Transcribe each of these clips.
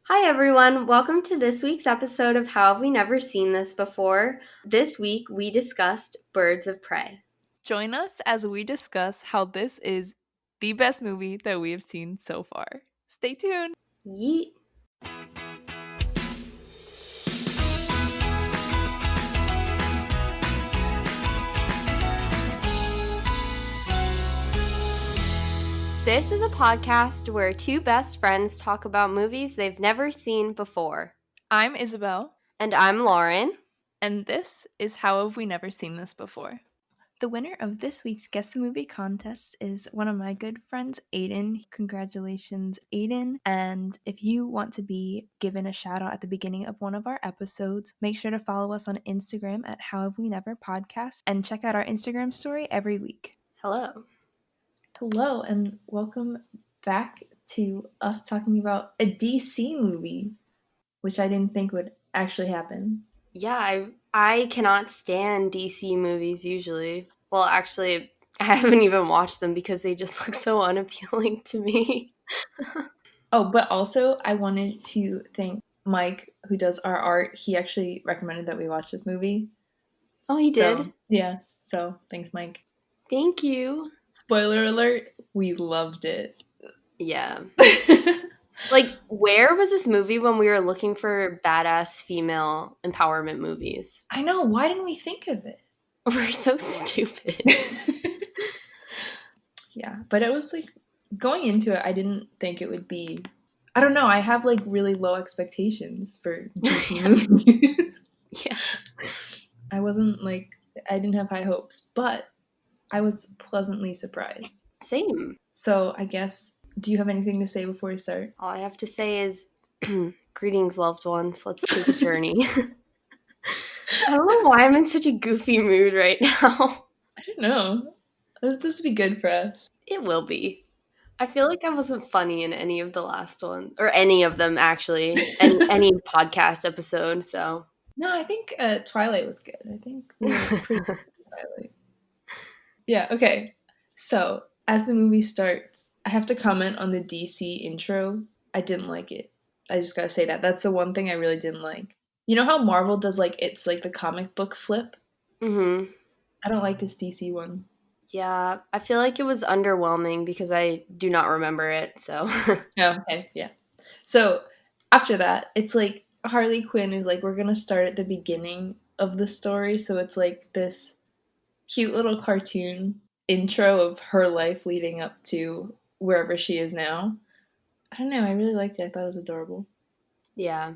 Hi, everyone. Welcome to this week's episode of How Have We Never Seen This Before? This week, we discussed Birds of Prey. Join us as we discuss how this is the best movie that we have seen so far. Stay tuned. Yeet. This is a podcast where two best friends talk about movies they've never seen before. I'm Isabel. And I'm Lauren. And this is How Have We Never Seen This Before? The winner of this week's Guess the Movie contest is one of my good friends, Aiden. Congratulations, Aiden. And if you want to be given a shout out at the beginning of one of our episodes, make sure to follow us on Instagram at How Have We Never Podcast and check out our Instagram story every week. Hello. Hello, and welcome back to us talking about a DC movie, which I didn't think would actually happen. Yeah, I cannot stand DC movies usually. Well, actually, I haven't even watched them because they just look so unappealing to me. Oh, but also I wanted to thank Mike, who does our art. He actually recommended that we watch this movie. Oh, he did? Yeah, so thanks, Mike. Thank you. Spoiler alert, we loved it. Yeah. Like, where was this movie when we were looking for badass female empowerment movies? I know, why didn't we think of it? We're so stupid. Yeah, but it was like, going into it, I didn't think it would be, I don't know, I have like really low expectations for DC movies. Yeah. I didn't have high hopes, but I was pleasantly surprised. Same. So I guess, do you have anything to say before we start? All I have to say is, greetings, loved ones. Let's take a journey. I don't know why I'm in such a goofy mood right now. I don't know. This would be good for us. It will be. I feel like I wasn't funny in any of the last one, or any of them, actually, and any podcast episode, so. No, I think Twilight was good. I think we were pretty good with Twilight. Yeah, okay. So, as the movie starts, I have to comment on the DC intro. I didn't like it. I just gotta say that. That's the one thing I really didn't like. You know how Marvel does, it's like the comic book flip? Mm-hmm. I don't like this DC one. Yeah, I feel like it was underwhelming because I do not remember it, so. Oh, okay, yeah. So, after that, it's like Harley Quinn is like, we're gonna start at the beginning of the story, so it's like this cute little cartoon intro of her life leading up to wherever she is now. I don't know, I really liked it. I thought it was adorable. Yeah.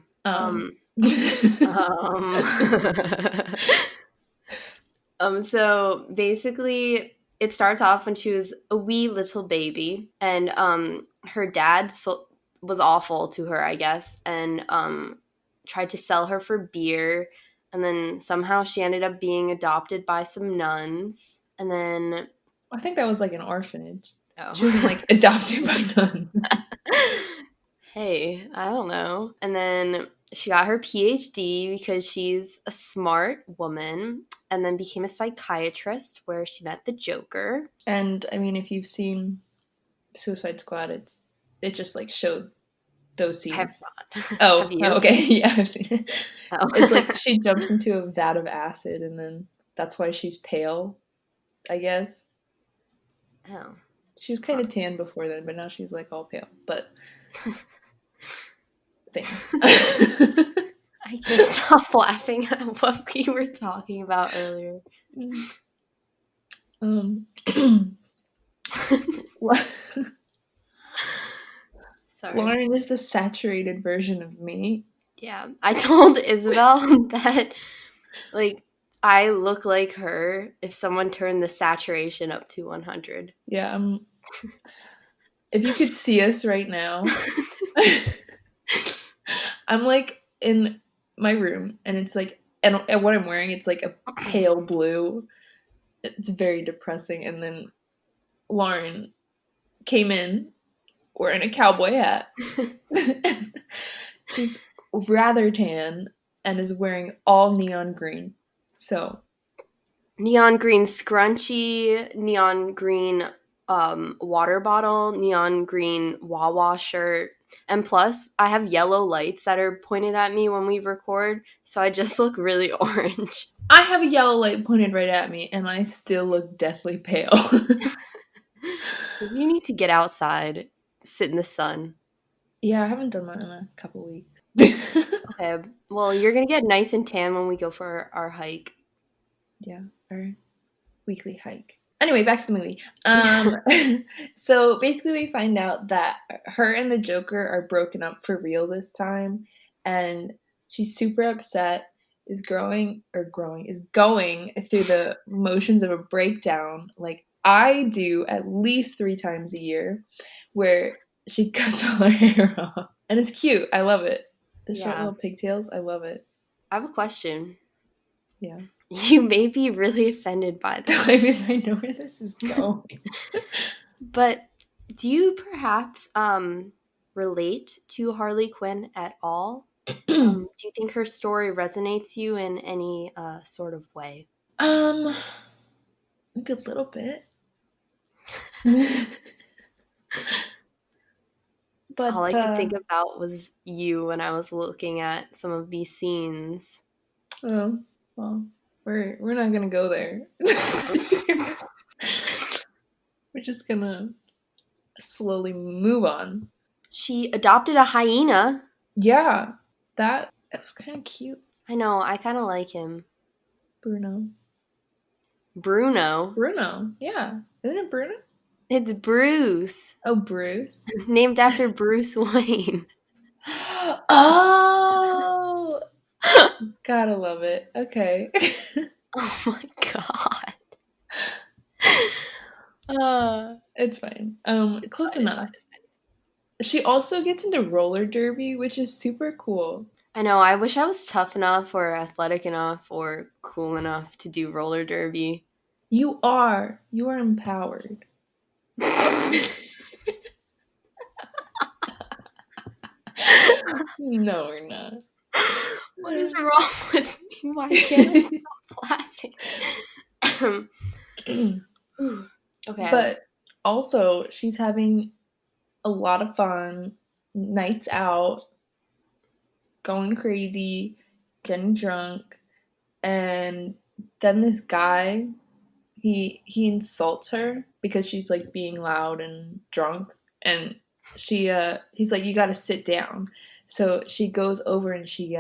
So basically it starts off when she was a wee little baby, and her dad was awful to her, I guess, and tried to sell her for beer, and then somehow she ended up being adopted by some nuns, and then I think that was like an orphanage. Oh. She wasn't like adopted by nuns. Hey, I don't know. And then she got her PhD because she's a smart woman, and then became a psychiatrist where she met the Joker. And I mean, if you've seen Suicide Squad, it just like showed those scenes. I have not. Oh, Have you? Okay, yeah, I've seen it. Oh. It's like she jumps into a vat of acid, and then that's why she's pale, I guess. Oh. She was kind of tan before then, but now she's like all pale. But same. I can't stop laughing at what we were talking about earlier. Sorry. Lauren is the saturated version of me. Yeah. I told Isabel that, I look like her if someone turned the saturation up to 100. Yeah, if you could see us right now, I'm like in my room, and it's like, and what I'm wearing, it's like a pale blue. It's very depressing. And then Lauren came in wearing a cowboy hat. She's rather tan and is wearing all neon green. So neon green scrunchie, neon green water bottle, neon green Wawa shirt. And plus, I have yellow lights that are pointed at me when we record, so I just look really orange. I have a yellow light pointed right at me, and I still look deathly pale. You need to get outside, sit in the sun. Yeah, I haven't done that in a couple weeks. Okay, well, you're gonna get nice and tan when we go for our hike. Yeah, our weekly hike. Anyway, back to the movie. So basically we find out that her and the Joker are broken up for real this time, and she's super upset, is going through the motions of a breakdown like I do at least 3 times a year, where she cuts all her hair off. And it's cute. I love it. The short Yeah. little pigtails, I love it. I have a question. Yeah. You may be really offended by this. I mean, I know where this is going. But do you perhaps relate to Harley Quinn at all? Do you think her story resonates you in any sort of way? Maybe a little bit. But All I could think about was you when I was looking at some of these scenes. oh, well, we're not gonna go there. We're just gonna slowly move on. She adopted a hyena. Yeah, that was kind of cute. I know, I kind of like him. Bruno, yeah, isn't it Bruno? It's Bruce. Oh, Bruce. Named after Bruce Wayne. Oh, gotta love it. Okay. Oh my god. It's fine. It's Close fine, it's enough. fine, it's fine. She also gets into roller derby, which is super cool. I know, I wish I was tough enough or athletic enough or cool enough to do roller derby. You are empowered. No, we're not. What is wrong with me? Why can't I stop laughing? Okay. But also, she's having a lot of fun, nights out, going crazy, getting drunk, and then this guy, he insults her because she's like being loud and drunk, and he's like, you gotta sit down. So she goes over and she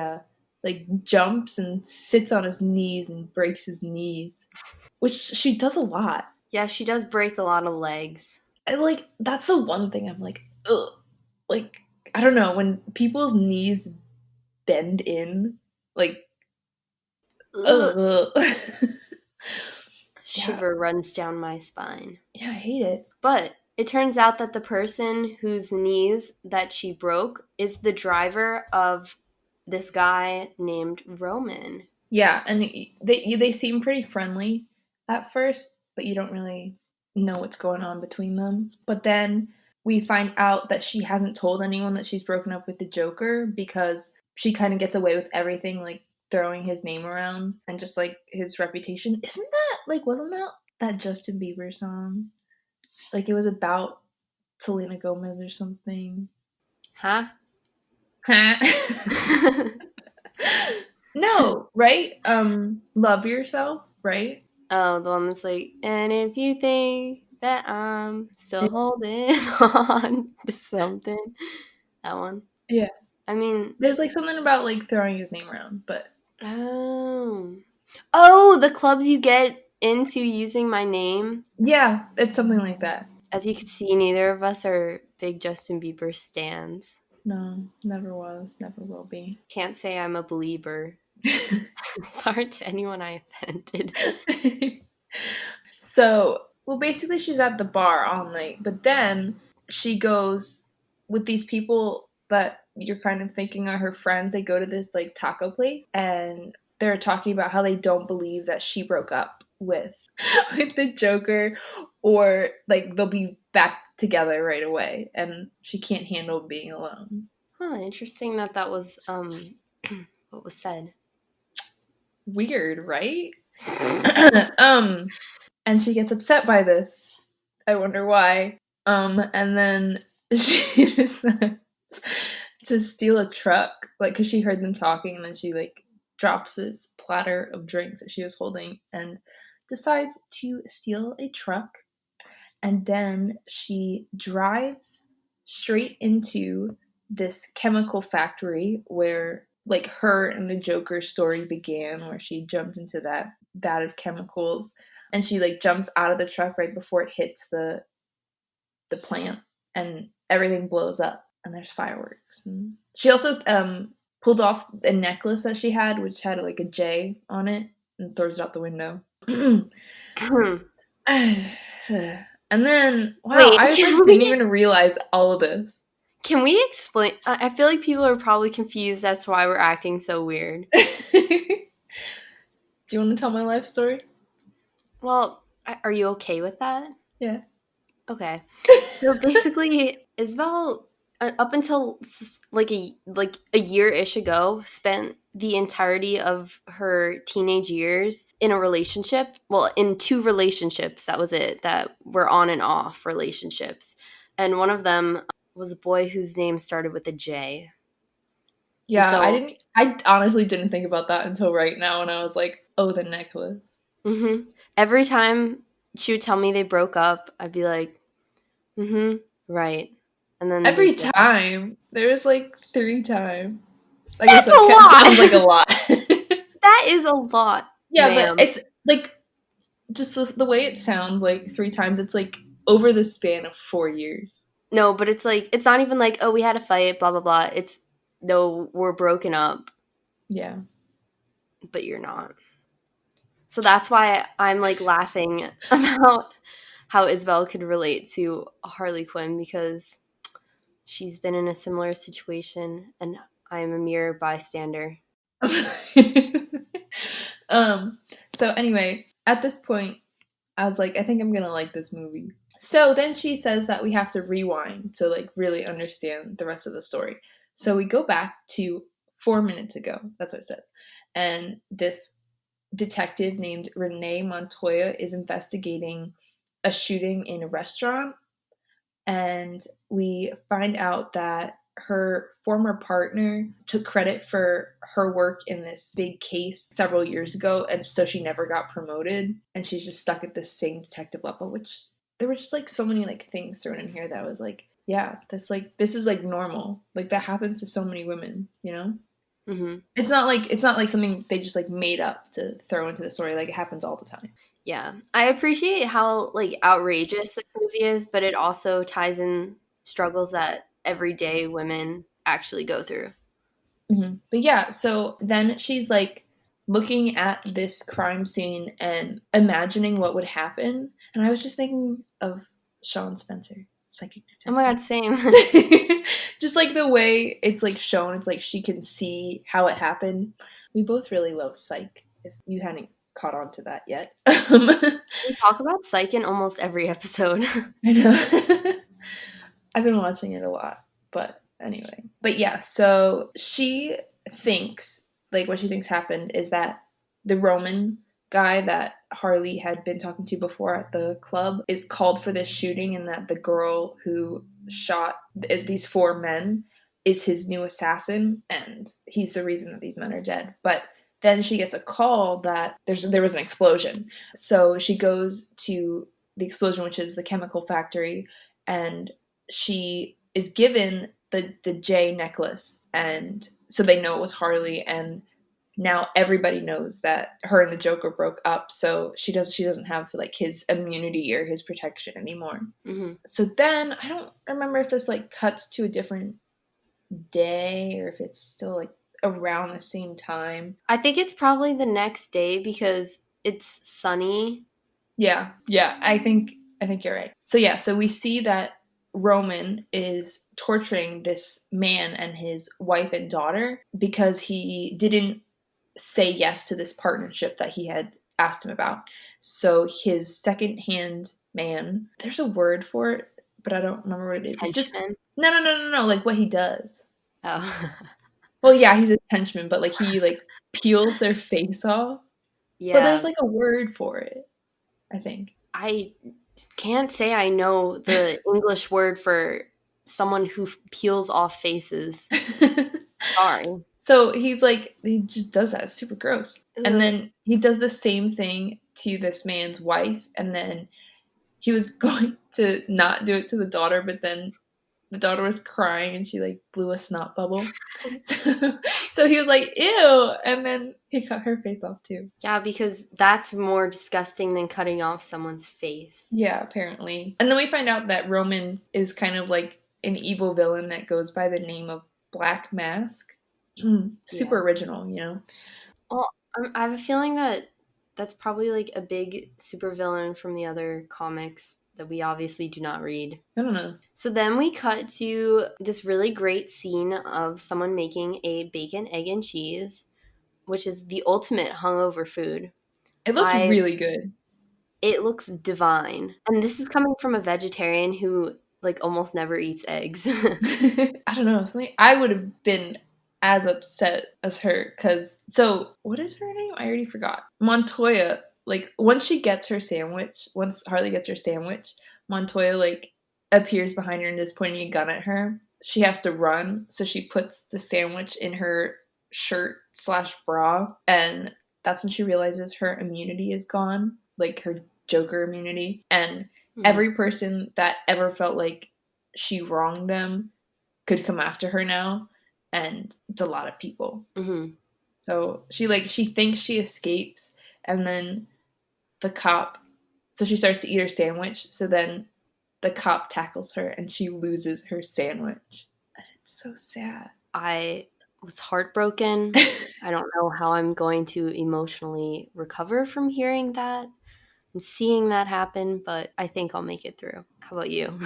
like jumps and sits on his knees and breaks his knees, which she does a lot. Yeah, she does break a lot of legs. And like that's the one thing I'm like, ugh. Like, I don't know, when people's knees bend in, like, ugh. Shiver runs down my spine. Yeah, I hate it. But it turns out that the person whose knees that she broke is the driver of this guy named Roman. Yeah, and they seem pretty friendly at first, but you don't really know what's going on between them. But then we find out that she hasn't told anyone that she's broken up with the Joker because she kind of gets away with everything, like throwing his name around and just like his reputation. Isn't that like, wasn't that Justin Bieber song? Like it was about Selena Gomez or something. Huh? No, right? Love Yourself, right? Oh, the one that's like, and if you think that I'm still holding on to something. That one. Yeah. I mean, there's like something about like throwing his name around, but oh, the clubs you get into using my name. Yeah, it's something like that. As you can see, neither of us are big Justin Bieber stans. No, never was, never will be. Can't say I'm a believer. Sorry to anyone I offended. So, well, basically she's at the bar all night, but then she goes with these people that you're kind of thinking are her friends. They go to this like taco place and they're talking about how they don't believe that she broke up with the Joker, or like they'll be back together right away and she can't handle being alone. Huh, interesting that was what was said. Weird, right? And she gets upset by this. I wonder why. And then she decides to steal a truck, like, because she heard them talking, and then she, like, drops this platter of drinks that she was holding and decides to steal a truck. And then she drives straight into this chemical factory where, like, her and the Joker story began, where she jumped into that vat of chemicals, and she, like, jumps out of the truck right before it hits the plant, and everything blows up, and there's fireworks. And she also pulled off a necklace that she had, which had, like, a J on it, and throws it out the window. And then, wow, Wait, I, like, didn't even realize all of this. Can we explain? I feel like people are probably confused as to why we're acting so weird. Do you want to tell my life story? Well, are you okay with that? Yeah. Okay. So basically, Isabel, up until like a year-ish ago, spent the entirety of her teenage years in a relationship. Well, in 2 relationships, that was it, that were on and off relationships. And one of them was a boy whose name started with a J. Yeah, so, I honestly didn't think about that until right now, and I was like, oh, the necklace. Every time she would tell me they broke up, I'd be like, right. And then every time. There was, like, 3 times. I That's guess that a lot! sounds like a lot. That is a lot, Yeah, ma'am. but it's, like, just the way it sounds, like, 3 times, it's, like, over the span of 4 years. No, but it's like, it's not even like, oh, we had a fight, blah, blah, blah. It's, no, we're broken up. Yeah. But you're not. So that's why I'm, like, laughing about how Isabel could relate to Harley Quinn, because she's been in a similar situation, and I'm a mere bystander. So anyway, at this point, I was like, I think I'm gonna like this movie. So then she says that we have to rewind to, like, really understand the rest of the story. So we go back to 4 minutes ago. That's what it says. And this detective named Renee Montoya is investigating a shooting in a restaurant. And we find out that her former partner took credit for her work in this big case several years ago, and so she never got promoted, and she's just stuck at the same detective level, which there were just, like, so many, like, things thrown in here that was like, yeah, this is, like, normal. Like, that happens to so many women, you know? It's not like something they just, like, made up to throw into the story. Like, it happens all the time. Yeah. I appreciate how, like, outrageous this movie is, but it also ties in struggles that everyday women actually go through. But yeah, so then she's, like, looking at this crime scene and imagining what would happen, and I was just thinking of Sean Spencer, Psychic Detective. Oh my god, same. Just, like, the way it's, like, shown, it's like she can see how it happened. We both really love Psych, if you hadn't caught on to that yet. We talk about Psych in almost every episode. I know. I've been watching it a lot, but anyway. But yeah, so she thinks, like, what she thinks happened is that the Roman guy that Harley had been talking to before at the club is called for this shooting, and that the girl who shot these 4 men is his new assassin, and he's the reason that these men are dead. But then she gets a call that there was an explosion. So she goes to the explosion, which is the chemical factory, and she is given the J necklace, and so they know it was Harley, and now everybody knows that her and the Joker broke up, so she doesn't have, like, his immunity or his protection anymore. So then I don't remember if this, like, cuts to a different day or if it's still, like, around the same time. I think it's probably the next day because it's sunny. Yeah, I think you're right. So yeah, so we see that Roman is torturing this man and his wife and daughter because he didn't say yes to this partnership that he had asked him about. So his second-hand man, there's a word for it, but I don't remember what it is. Henchman? No, like what he does. Oh. Well, yeah, he's a henchman, but, like, he, like, peels their face off. Yeah. But there's, like, a word for it, I think. I can't say I know the English word for someone who peels off faces. Sorry. So he's like, he just does that. It's super gross. Ugh. And then he does the same thing to this man's wife. And then he was going to not do it to the daughter, but then the daughter was crying and she like blew a snot bubble. So he was like, ew. And then he cut her face off too. Yeah, because that's more disgusting than cutting off someone's face. Yeah, apparently. And then we find out that Roman is kind of like an evil villain that goes by the name of Black Mask. Super original, you know? Well, I have a feeling that that's probably like a big supervillain from the other comics that we obviously do not read. I don't know. So then we cut to this really great scene of someone making a bacon, egg, and cheese, which is the ultimate hungover food. It looks really good. It looks divine. And this is coming from a vegetarian who like almost never eats eggs. I don't know. I would have been as upset as her because, so what is her name? I already forgot. Montoya, like once Harley gets her sandwich, Montoya like appears behind her and is pointing a gun at her. She has to run, so she puts the sandwich in her shirt/bra, and that's when she realizes her immunity is gone, like her Joker immunity. And every person that ever felt like she wronged them could come after her now, and it's a lot of people. Mm-hmm. So she thinks she escapes, and then the cop, so she starts to eat her sandwich, so then the cop tackles her and she loses her sandwich. It's so sad. I was heartbroken. I don't know how I'm going to emotionally recover from hearing that and seeing that happen, but I think I'll make it through. How about you?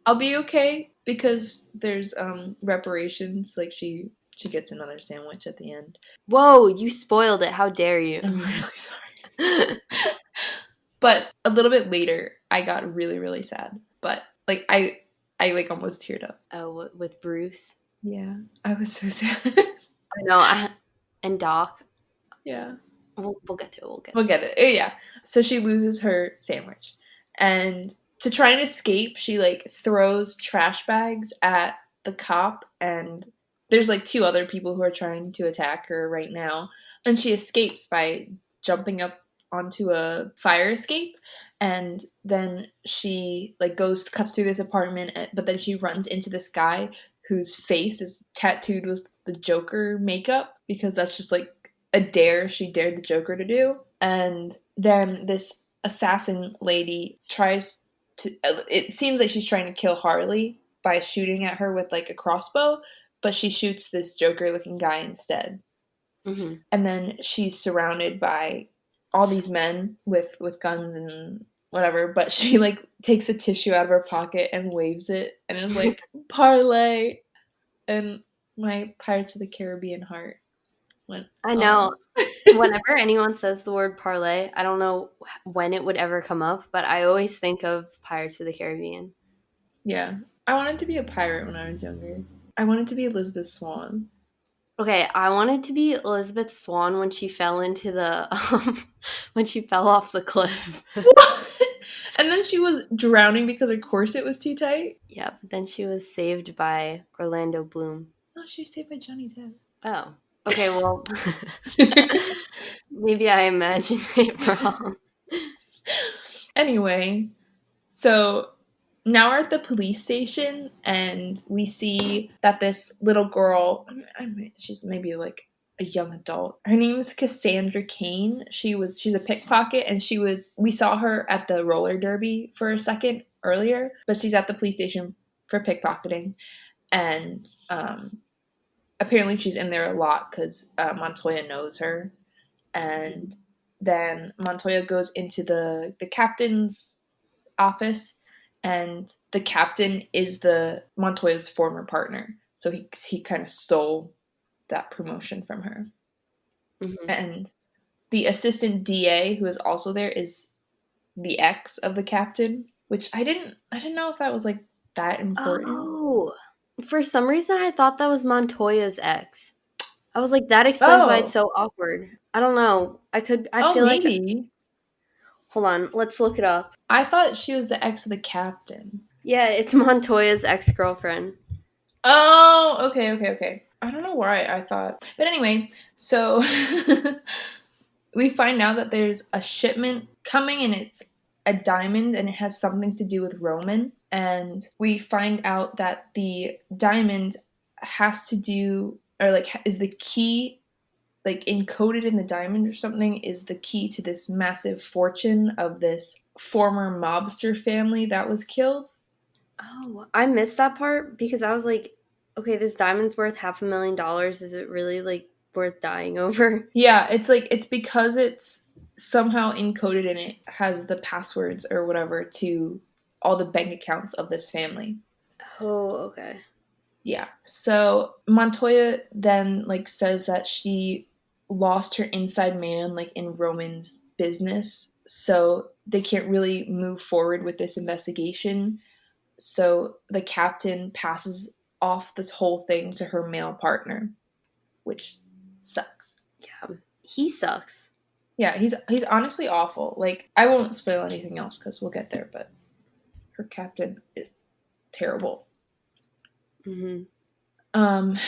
I'll be okay because there's reparations. Like she gets another sandwich at the end. Whoa, you spoiled it. How dare you? I'm really sorry. But a little bit later, I got really, really sad. But like I like almost teared up. Oh, with Bruce? Yeah, I was so sad. I know. And Doc. Yeah. We'll get to it. We'll get it. Yeah. So she loses her sandwich. And to try and escape, she like throws trash bags at the cop, and there's like two other people who are trying to attack her right now. And she escapes by jumping up onto a fire escape, and then she like cuts through this apartment, but then she runs into this guy whose face is tattooed with the Joker makeup, because that's just like a dare she dared the Joker to do. And then this assassin lady it seems like she's trying to kill Harley by shooting at her with like a crossbow, but she shoots this Joker looking guy instead. Mm-hmm. And then she's surrounded by all these men with guns and whatever, but she like takes a tissue out of her pocket and waves it and is like, parlay. And my Pirates of the Caribbean heart went, I know. Whenever anyone says the word parlay, I don't know when it would ever come up, but I always think of Pirates of the Caribbean. Yeah. I wanted to be a pirate when I was younger. I wanted to be Elizabeth Swann. Okay, I wanted to be Elizabeth Swann when she fell into the when she fell off the cliff. And then she was drowning because her corset was too tight. Yeah, but then she was saved by Orlando Bloom. No, she was saved by Johnny Depp. Oh. Okay, well maybe I imagine it wrong. Anyway, so now we're at the police station, and we see that this little girl, she's maybe like a young adult. Her name is Cassandra Cain. She's a pickpocket, and we saw her at the roller derby for a second earlier, but she's at the police station for pickpocketing, and apparently she's in there a lot because Montoya knows her. And then Montoya goes into the captain's office, and the captain is Montoya's former partner. So he kind of stole that promotion from her. Mm-hmm. And the assistant DA, who is also there, is the ex of the captain, which I didn't know if that was like that important. Oh, for some reason I thought that was Montoya's ex. I was like, that explains why it's so awkward. I don't know. I feel maybe. Hold on, let's look it up. I thought she was the ex of the captain. Yeah, it's Montoya's ex-girlfriend. Oh, okay. I don't know why I thought. But anyway, so we find out that there's a shipment coming and it's a diamond and it has something to do with Roman. And we find out that the diamond has to do, or like is the key, like encoded in the diamond or something, is the key to this massive fortune of this former mobster family that was killed. Oh, I missed that part because I was like, okay, this diamond's worth $500,000. Is it really like worth dying over? Yeah, it's like it's because it's somehow encoded and it has the passwords or whatever to all the bank accounts of this family. Oh, okay. Yeah. So Montoya then like says that she lost her inside man like in Roman's business, so they can't really move forward with this investigation. So the captain passes off this whole thing to her male partner, which sucks. Yeah, he sucks. Yeah, he's honestly awful. Like I won't spoil anything else because we'll get there, but her captain is terrible. Mm-hmm. Um,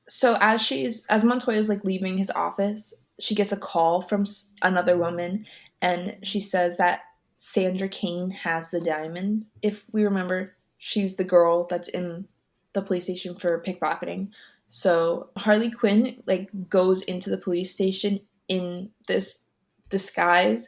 so as Montoya's like leaving his office, she gets a call from another woman, and she says that Sandra Kane has the diamond. If we remember, she's the girl that's in the police station for pickpocketing. So Harley Quinn like goes into the police station in this disguise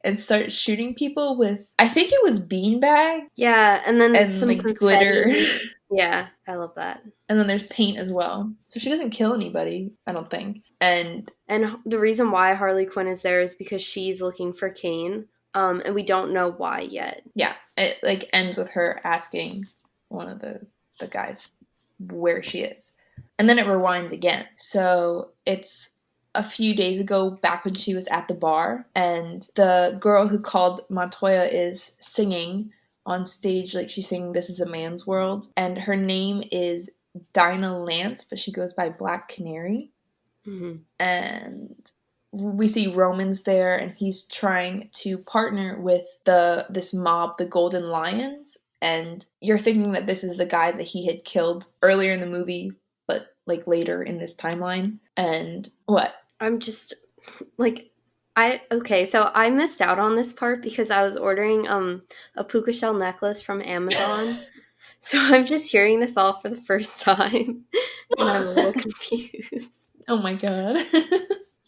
and starts shooting people with, I think it was beanbag Yeah, and then and some like glitter. confetti. Yeah, I love that. And then there's paint as well. So she doesn't kill anybody, I don't think. And the reason why Harley Quinn is there is because she's looking for Kane, and we don't know why yet. yeah, it like ends with her asking one of the guys where she is. And then it rewinds again. So it's a few days ago, back when she was at the bar, and the girl who called Montoya is singing on stage, like she's singing This Is a Man's World, and her name is Dinah Lance, but she goes by Black Canary. Mm-hmm. And we see Roman's there, and he's trying to partner with this mob, the Golden Lions. And you're thinking that this is the guy that he had killed earlier in the movie, but like later in this timeline. And what? I'm just like so I missed out on this part because I was ordering a puka shell necklace from Amazon. So I'm just hearing this all for the first time and I'm a little confused. Oh my god.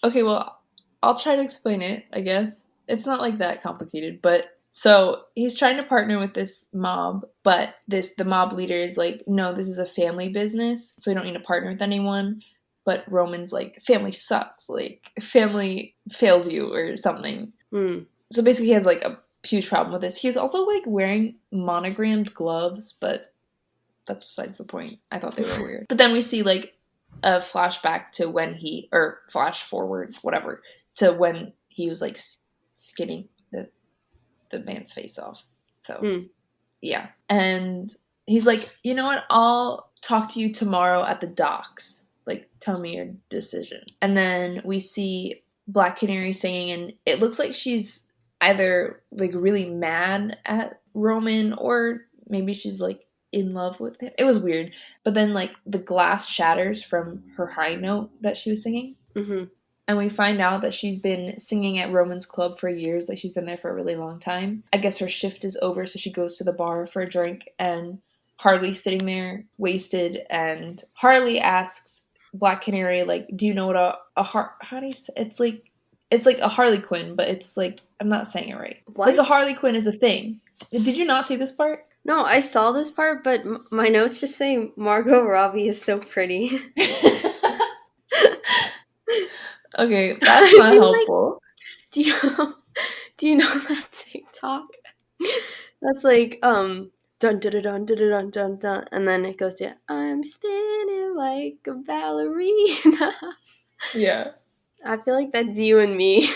Okay, well, I'll try to explain it, I guess. It's not like that complicated, but so he's trying to partner with this mob, but the mob leader is like, no, this is a family business, so we don't need to partner with anyone. But Roman's like, family sucks, like family fails you or something. So basically he has like a huge problem with this. He's also like wearing monogrammed gloves, but that's besides the point. I thought they were weird. But then we see like a flashback to when or flash forward, whatever, to when he was like skinning the man's face off. So yeah, and he's like, you know what? I'll talk to you tomorrow at the docks. Like, tell me your decision. And then we see Black Canary singing, and it looks like she's either like really mad at Roman or maybe she's like in love with him. It was weird. But then like the glass shatters from her high note that she was singing. Mm-hmm. And we find out that she's been singing at Roman's club for years. Like she's been there for a really long time. I guess her shift is over, so she goes to the bar for a drink, and Harley's sitting there wasted, and Harley asks Black Canary, like, do you know what how do you say, it's like a Harley Quinn, but it's like, I'm not saying it right. What? Like a Harley Quinn is a thing. Did you not see this part? No, I saw this part, but my notes just say Margot Robbie is so pretty. Okay, that's not helpful. Like, do you know that TikTok? That's like dun dun dun dun dun dun dun dun, and then it goes to I'm spinning like a ballerina. Yeah. I feel like that's you and me.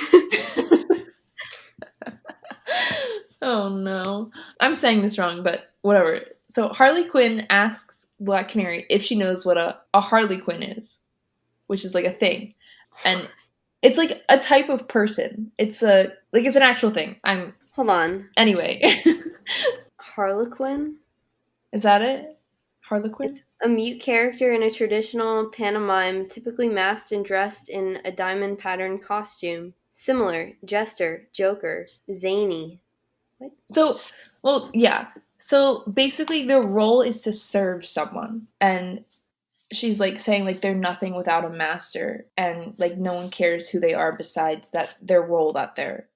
Oh no. I'm saying this wrong, but whatever. So Harley Quinn asks Black Canary if she knows what a Harley Quinn is, which is like a thing. And it's like a type of person. It's an actual thing. Hold on. Anyway. Harlequin. Is that it? Harlequin? It's a mute character in a traditional pantomime, typically masked and dressed in a diamond patterned costume. Similar, jester, joker, zany. What? So, well, yeah. So basically, their role is to serve someone, and she's like saying like they're nothing without a master, and like no one cares who they are besides that their role that they're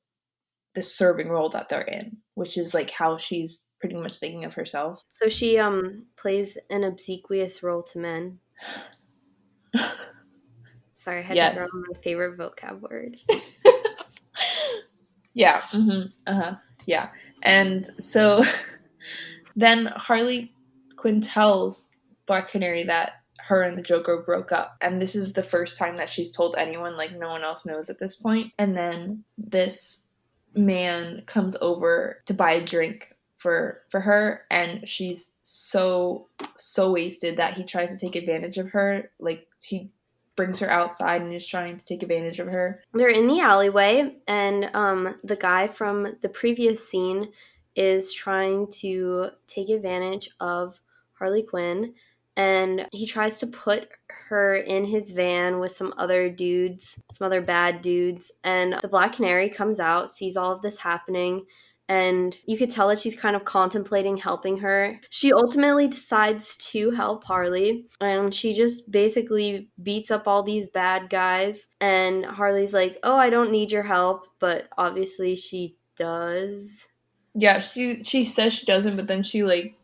the serving role that they're in, which is like how she's pretty much thinking of herself. So she plays an obsequious role to men. Sorry, I had to Yes. throw in my favorite vocab word. Yeah. Yeah. And so then Harley Quinn tells Black Canary that her and the Joker broke up. And this is the first time that she's told anyone, like no one else knows at this point. And then this man comes over to buy a drink for her, and she's so wasted that he tries to take advantage of her. Like he brings her outside and is trying to take advantage of her. They're in the alleyway, and the guy from the previous scene is trying to take advantage of Harley Quinn, and he tries to put her in his van with some other dudes, some other bad dudes, and the Black Canary comes out, sees all of this happening, and you could tell that she's kind of contemplating helping her. She ultimately decides to help Harley, and she just basically beats up all these bad guys, and Harley's like, oh, I don't need your help, but obviously she does. Yeah, she says she doesn't, but then she like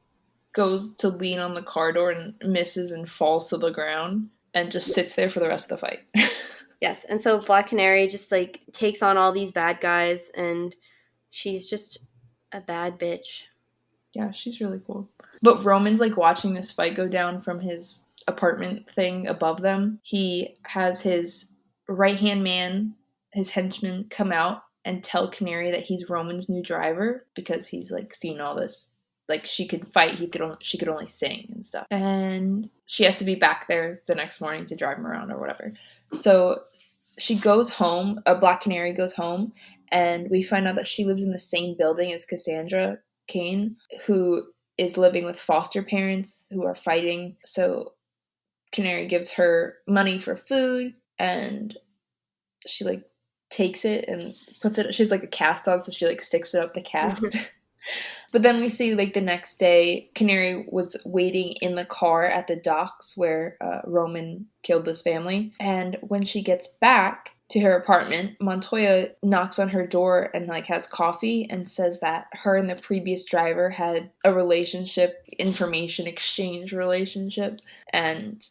goes to lean on the car door and misses and falls to the ground and just sits there for the rest of the fight. Yes, and so Black Canary just like takes on all these bad guys, and she's just a bad bitch. Yeah, she's really cool. But Roman's like watching this fight go down from his apartment thing above them. He has his right-hand man, his henchman, come out and tell Canary that he's Roman's new driver because he's like seen all this. Like she could fight, she could only sing and stuff. And she has to be back there the next morning to drive him around or whatever. So she goes home, a Black Canary goes home, and we find out that she lives in the same building as Cassandra Cain, who is living with foster parents who are fighting. So Canary gives her money for food, and she like takes it and puts it, she's like a cast on, so she like sticks it up the cast. But then we see like the next day Canary was waiting in the car at the docks where Roman killed this family, and when she gets back to her apartment, Montoya knocks on her door and like has coffee and says that her and the previous driver had a relationship, information exchange relationship, and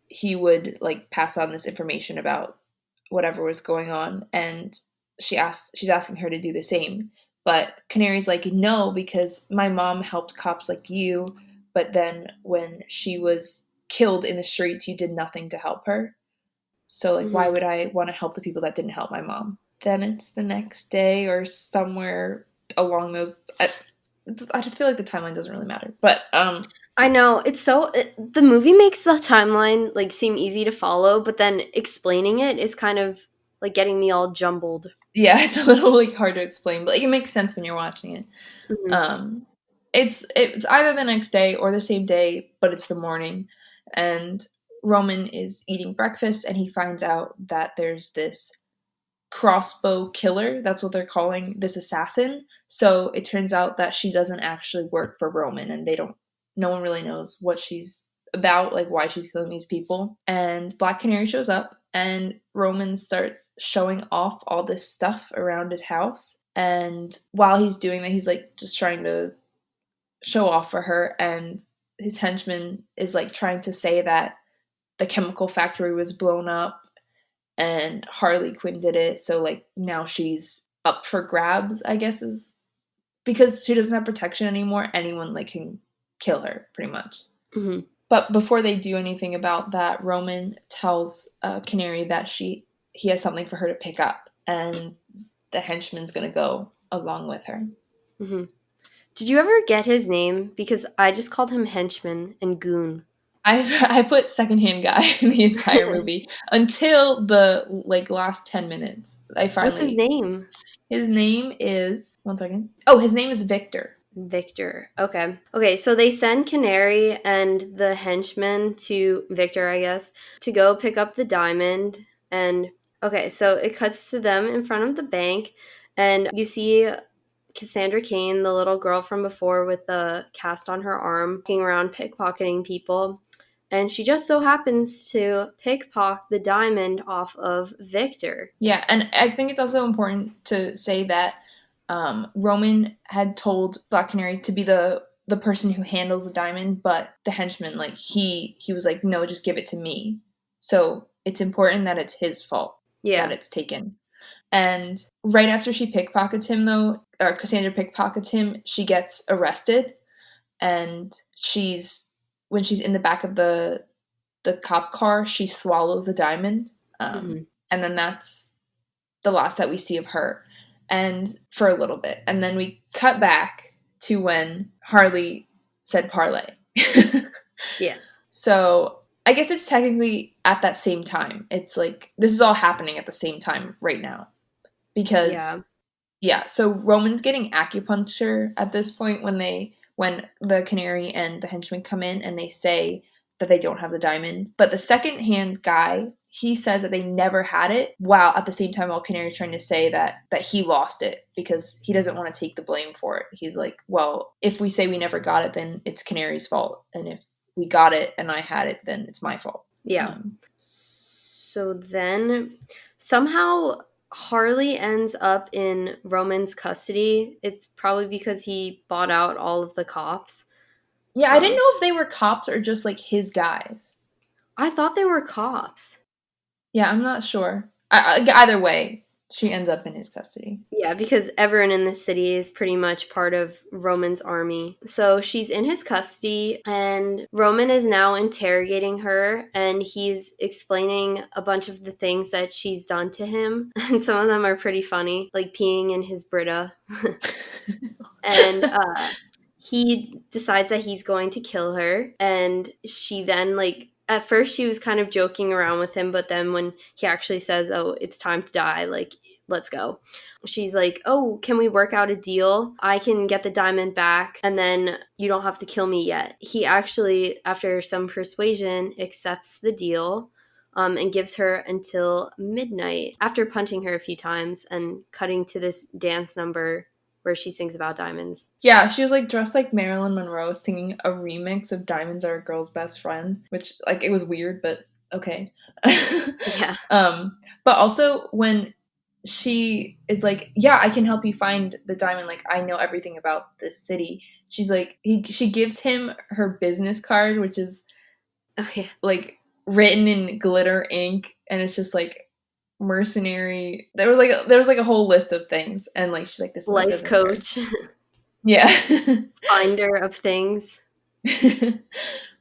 he would like pass on this information about whatever was going on, and she's asking her to do the same. But Canary's like, no, because my mom helped cops like you, but then when she was killed in the streets, you did nothing to help her. So, like, why would I want to help the people that didn't help my mom? Then it's the next day or somewhere along those. I just feel like the timeline doesn't really matter. But I know the movie makes the timeline like seem easy to follow, but then explaining it is kind of like getting me all jumbled. Yeah, it's a little like hard to explain, but like, it makes sense when you're watching it. Mm-hmm. It's either the next day or the same day, but it's the morning, and Roman is eating breakfast, and he finds out that there's this crossbow killer. That's what they're calling this assassin. So it turns out that she doesn't actually work for Roman, and no one really knows what she's about, like why she's killing these people. And Black Canary shows up, and Roman starts showing off all this stuff around his house. And while he's doing that, he's like just trying to show off for her, and his henchman is like trying to say that the chemical factory was blown up and Harley Quinn did it, so like now she's up for grabs, I guess, is because she doesn't have protection anymore. Anyone like can kill her pretty much. Mm-hmm. But before they do anything about that, Roman tells Canary that he has something for her to pick up, and the henchman's gonna go along with her. Mm-hmm. Did you ever get his name? Because I just called him henchman and goon. I put secondhand guy in the entire movie until the like last 10 minutes. I finally. What's his name? His name is, one second. Oh, his name is Victor. Victor. Okay, so they send Canary and the henchman to Victor, I guess, to go pick up the diamond. And okay, so it cuts to them in front of the bank, and you see Cassandra Cain, the little girl from before with the cast on her arm, walking around pickpocketing people. And she just so happens to pickpocket the diamond off of Victor. Yeah, and I think it's also important to say that Roman had told Black Canary to be the person who handles the diamond, but the henchman, like he was like, no, just give it to me. So it's important that it's his fault that Yeah. it's taken. And right after she pickpockets him, though, or Cassandra pickpockets him, she gets arrested, and when she's in the back of the cop car, she swallows the diamond, Mm-hmm. and then that's the last that we see of her, and for a little bit, and then we cut back to when Harley said parlay. Yes. So I guess it's technically at that same time. It's like this is all happening at the same time right now because yeah. So Roman's getting acupuncture at this point when the Canary and the henchman come in and they say that they don't have the diamond. But the second hand guy, he says that they never had it, while at the same time while Canary's trying to say that he lost it because he doesn't want to take the blame for it. He's like, well, if we say we never got it, then it's Canary's fault. And if we got it and I had it, then it's my fault. Yeah. So then somehow Harley ends up in Roman's custody. It's probably because he bought out all of the cops. Yeah, I didn't know if they were cops or just like his guys. I thought they were cops. Yeah, I'm not sure. Either way, she ends up in his custody. Yeah, because everyone in the city is pretty much part of Roman's army. So she's in his custody, and Roman is now interrogating her, and he's explaining a bunch of the things that she's done to him. And some of them are pretty funny, like peeing in his Brita. And he decides that he's going to kill her, and she then, like, at first she was kind of joking around with him, but then when he actually says, oh, it's time to die, like, let's go, she's like, oh, can we work out a deal? I can get the diamond back, and then you don't have to kill me yet. He actually, after some persuasion, accepts the deal, and gives her until midnight after punching her a few times and cutting to this dance number where she sings about diamonds. Yeah, she was like dressed like Marilyn Monroe singing a remix of Diamonds Are a Girl's Best Friend, which like it was weird, but okay. Yeah. But also when she is like, yeah, I can help you find the diamond, like I know everything about this city. She's like she gives him her business card, which is like written in glitter ink, and it's just like mercenary. There was like a whole list of things, and like she's like, this is Life coach. Yeah. Finder of things.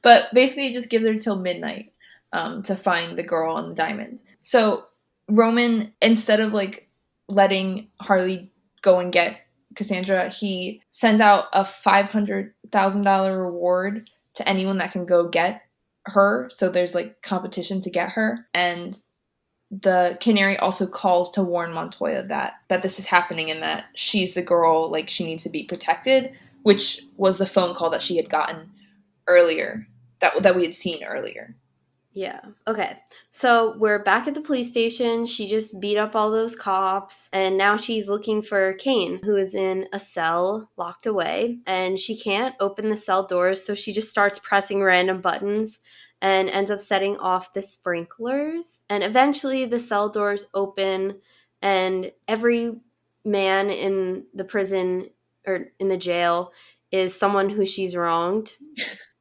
But basically it just gives her till midnight to find the girl and the diamond. So Roman, instead of like letting Harley go and get Cassandra, he sends out a $500,000 reward to anyone that can go get her. So there's like competition to get her, and the Canary also calls to warn Montoya that this is happening and that she's the girl, like she needs to be protected, which was the phone call that she had gotten earlier, that we had seen earlier. Yeah. Okay. So we're back at the police station. She just beat up all those cops, and now she's looking for Cain, who is in a cell locked away, and she can't open the cell doors, so she just starts pressing random buttons and ends up setting off the sprinklers. And eventually the cell doors open, and every man in the prison or in the jail is someone who she's wronged.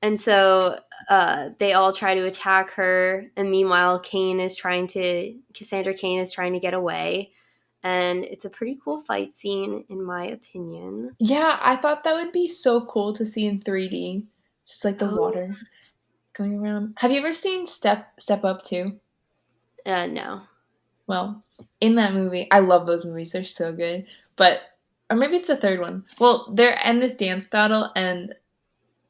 And so they all try to attack her, and meanwhile Cassandra Cain is trying to get away. And it's a pretty cool fight scene, in my opinion. Yeah, I thought that would be so cool to see in 3D. Just like the water going around. Have you ever seen Step Up 2? No. Well, in that movie, I love those movies. They're so good. But, or maybe it's the third one. Well, they're in this dance battle, and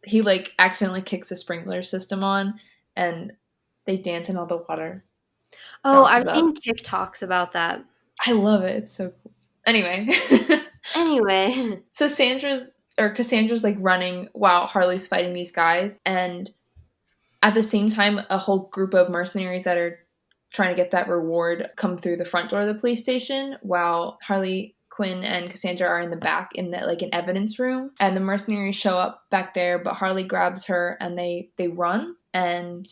he like accidentally kicks the sprinkler system on, and they dance in all the water. Oh, I've seen TikToks about that. I love it. It's so cool. Anyway. Anyway. So Sandra's or Cassandra's like running while Harley's fighting these guys, and at the same time, a whole group of mercenaries that are trying to get that reward come through the front door of the police station, while Harley Quinn and Cassandra are in the back in the, like, an evidence room. And the mercenaries show up back there, but Harley grabs her and they run, and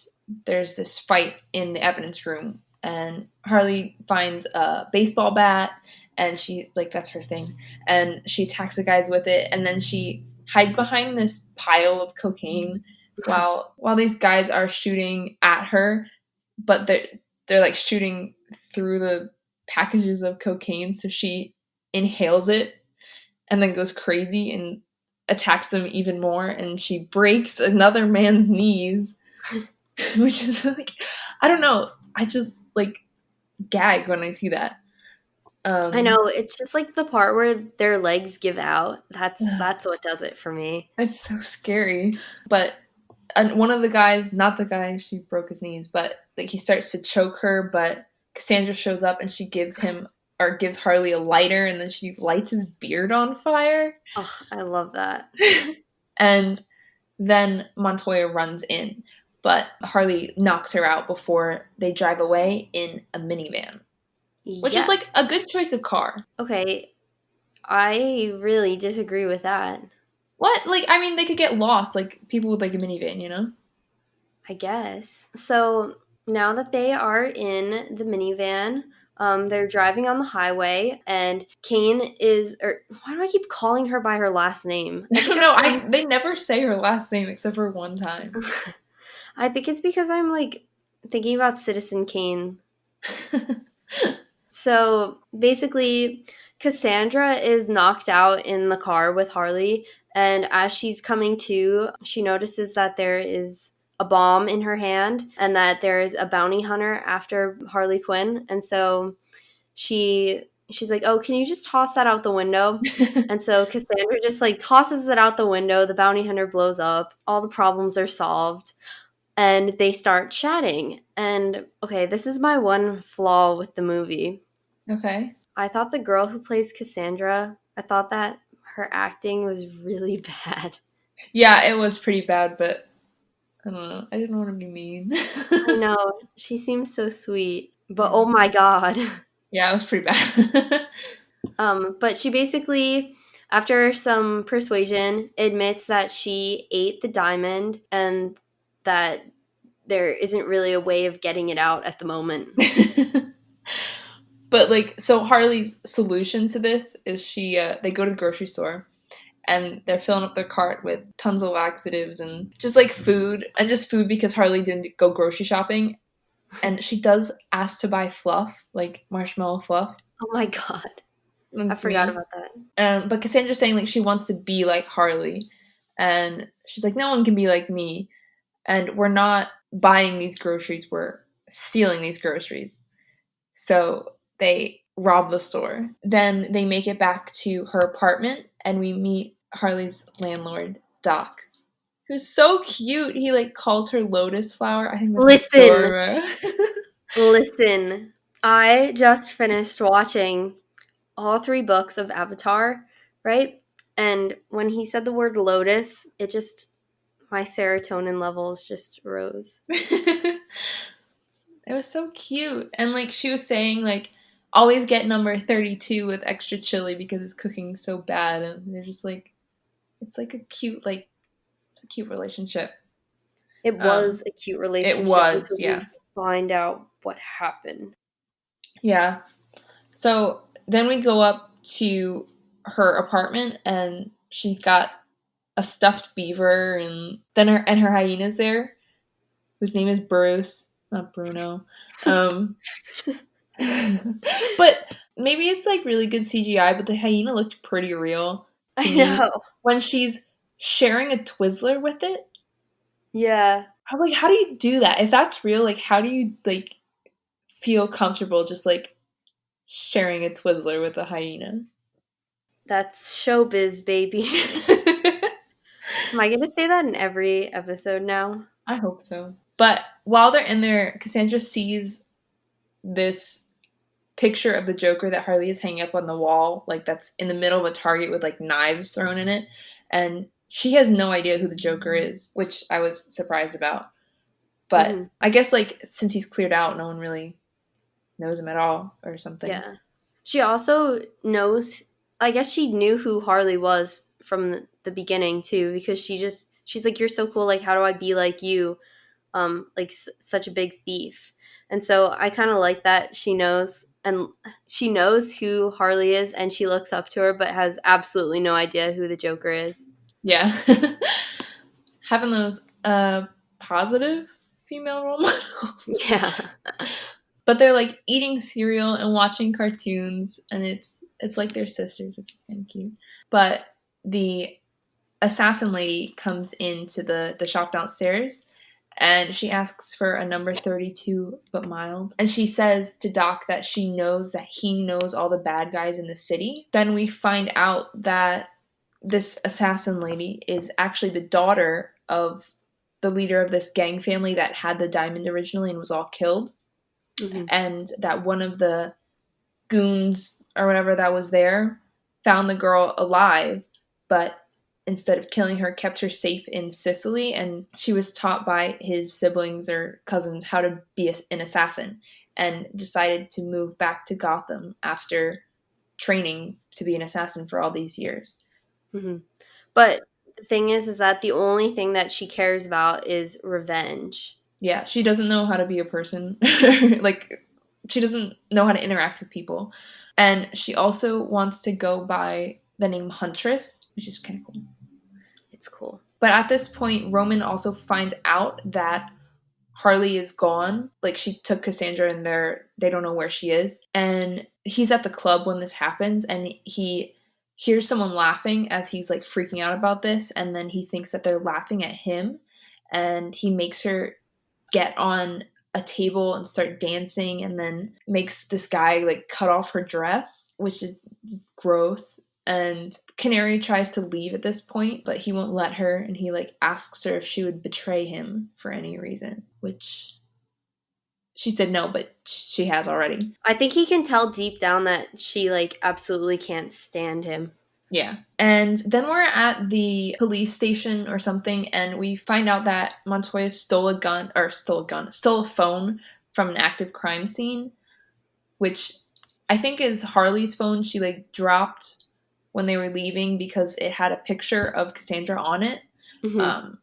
there's this fight in the evidence room. And Harley finds a baseball bat, and she, like, that's her thing. And she attacks the guys with it, and then she hides behind this pile of cocaine while these guys are shooting at her, but they're like shooting through the packages of cocaine, so she inhales it and then goes crazy and attacks them even more, and she breaks another man's knees, which is like, I don't know, I just like gag when I see that. I know, it's just like the part where their legs give out. That's what does it for me. It's so scary. But one of the guys, not the guy she broke his knees, but like he starts to choke her, but Cassandra shows up and she gives Harley a lighter, and then she lights his beard on fire. Oh, I love that. And then Montoya runs in, but Harley knocks her out before they drive away in a minivan, which is like a good choice of car. Okay, I really disagree with that. What? Like, I mean, they could get lost, like people with like a minivan, you know? I guess. So now that they are in the minivan, they're driving on the highway, and Kane is, or why do I keep calling her by her last name? I don't know. They never say her last name except for one time. I think it's because I'm like thinking about Citizen Kane. So basically, Cassandra is knocked out in the car with Harley, and as she's coming to, she notices that there is a bomb in her hand and that there is a bounty hunter after Harley Quinn. And so she's like, oh, can you just toss that out the window? And so Cassandra just like tosses it out the window. The bounty hunter blows up. All the problems are solved. And they start chatting. And okay, this is my one flaw with the movie. Okay. I thought the girl who plays Cassandra, I thought that her acting was really bad. Yeah, it was pretty bad, but I don't know. I didn't want to be mean. I know. She seems so sweet. But oh my god. Yeah, it was pretty bad. But she basically, after some persuasion, admits that she ate the diamond and that there isn't really a way of getting it out at the moment. But like, so Harley's solution to this is they go to the grocery store and they're filling up their cart with tons of laxatives and just like food, and just food because Harley didn't go grocery shopping. And she does ask to buy fluff, like marshmallow fluff. Oh my god. I forgot about that. But Cassandra's saying like she wants to be like Harley, and she's like, no one can be like me, and we're not buying these groceries, we're stealing these groceries. So they rob the store. Then they make it back to her apartment, and we meet Harley's landlord, Doc, who's so cute. He like calls her Lotus Flower. I think that's Listen. I just finished watching all 3 books of Avatar, right? And when he said the word lotus, my serotonin levels just rose. It was so cute. And like she was saying, like, always get number 32 with extra chili because it's cooking so bad. And they're just like, it's like a cute, like, it's a cute relationship. It was a cute relationship. It was, yeah. We find out what happened. Yeah. So then we go up to her apartment, and she's got a stuffed beaver, and then her hyena's there, whose name is Bruce, not Bruno. But maybe it's like really good CGI, but the hyena looked pretty real. I know. When she's sharing a Twizzler with it. Yeah. I'm like, how do you do that? If that's real, like, how do you like feel comfortable just like sharing a Twizzler with a hyena? That's showbiz, baby. Am I going to say that in every episode now? I hope so. But while they're in there, Cassandra sees this picture of the Joker that Harley is hanging up on the wall, like that's in the middle of a Target with like knives thrown in it. and she has no idea who the Joker is, which I was surprised about. But I guess, like, since he's cleared out, no one really knows him at all or something. Yeah. She also knows, I guess she knew who Harley was from the beginning, too, because she's like, you're so cool, like, how do I be like you? Like, such a big thief. And so I kind of like that she knows, and she knows who Harley is, and she looks up to her, but has absolutely no idea who the Joker is. Yeah. Having those positive female role models. Yeah. But they're like eating cereal and watching cartoons, and it's like they're sisters, which is kind of cute. But the assassin lady comes into the shop downstairs, and she asks for a number 32 but mild. And she says to Doc that she knows that he knows all the bad guys in the city. Then we find out that this assassin lady is actually the daughter of the leader of this gang family that had the diamond originally and was all killed. Mm-hmm. And that one of the goons or whatever that was there found the girl alive, but instead of killing her, kept her safe in Sicily, and she was taught by his siblings or cousins how to be an assassin, and decided to move back to Gotham after training to be an assassin for all these years. Mm-hmm. But the thing is that the only thing that she cares about is revenge. Yeah, she doesn't know how to be a person. Like, she doesn't know how to interact with people. And she also wants to go by the name Huntress, which is kind of cool. It's cool. But at this point, Roman also finds out that Harley is gone. Like, she took Cassandra and they don't know where she is. And he's at the club when this happens, and he hears someone laughing as he's like freaking out about this, and then he thinks that they're laughing at him, and he makes her get on a table and start dancing, and then makes this guy like cut off her dress, which is gross. And Canary tries to leave at this point, but he won't let her, and he like asks her if she would betray him for any reason, which she said no, but she has already. I think he can tell deep down that she like absolutely can't stand him. Yeah. And then we're at the police station or something, and we find out that Montoya stole a phone from an active crime scene, which I think is Harley's phone. She like dropped when they were leaving because it had a picture of Cassandra on it. Mm-hmm.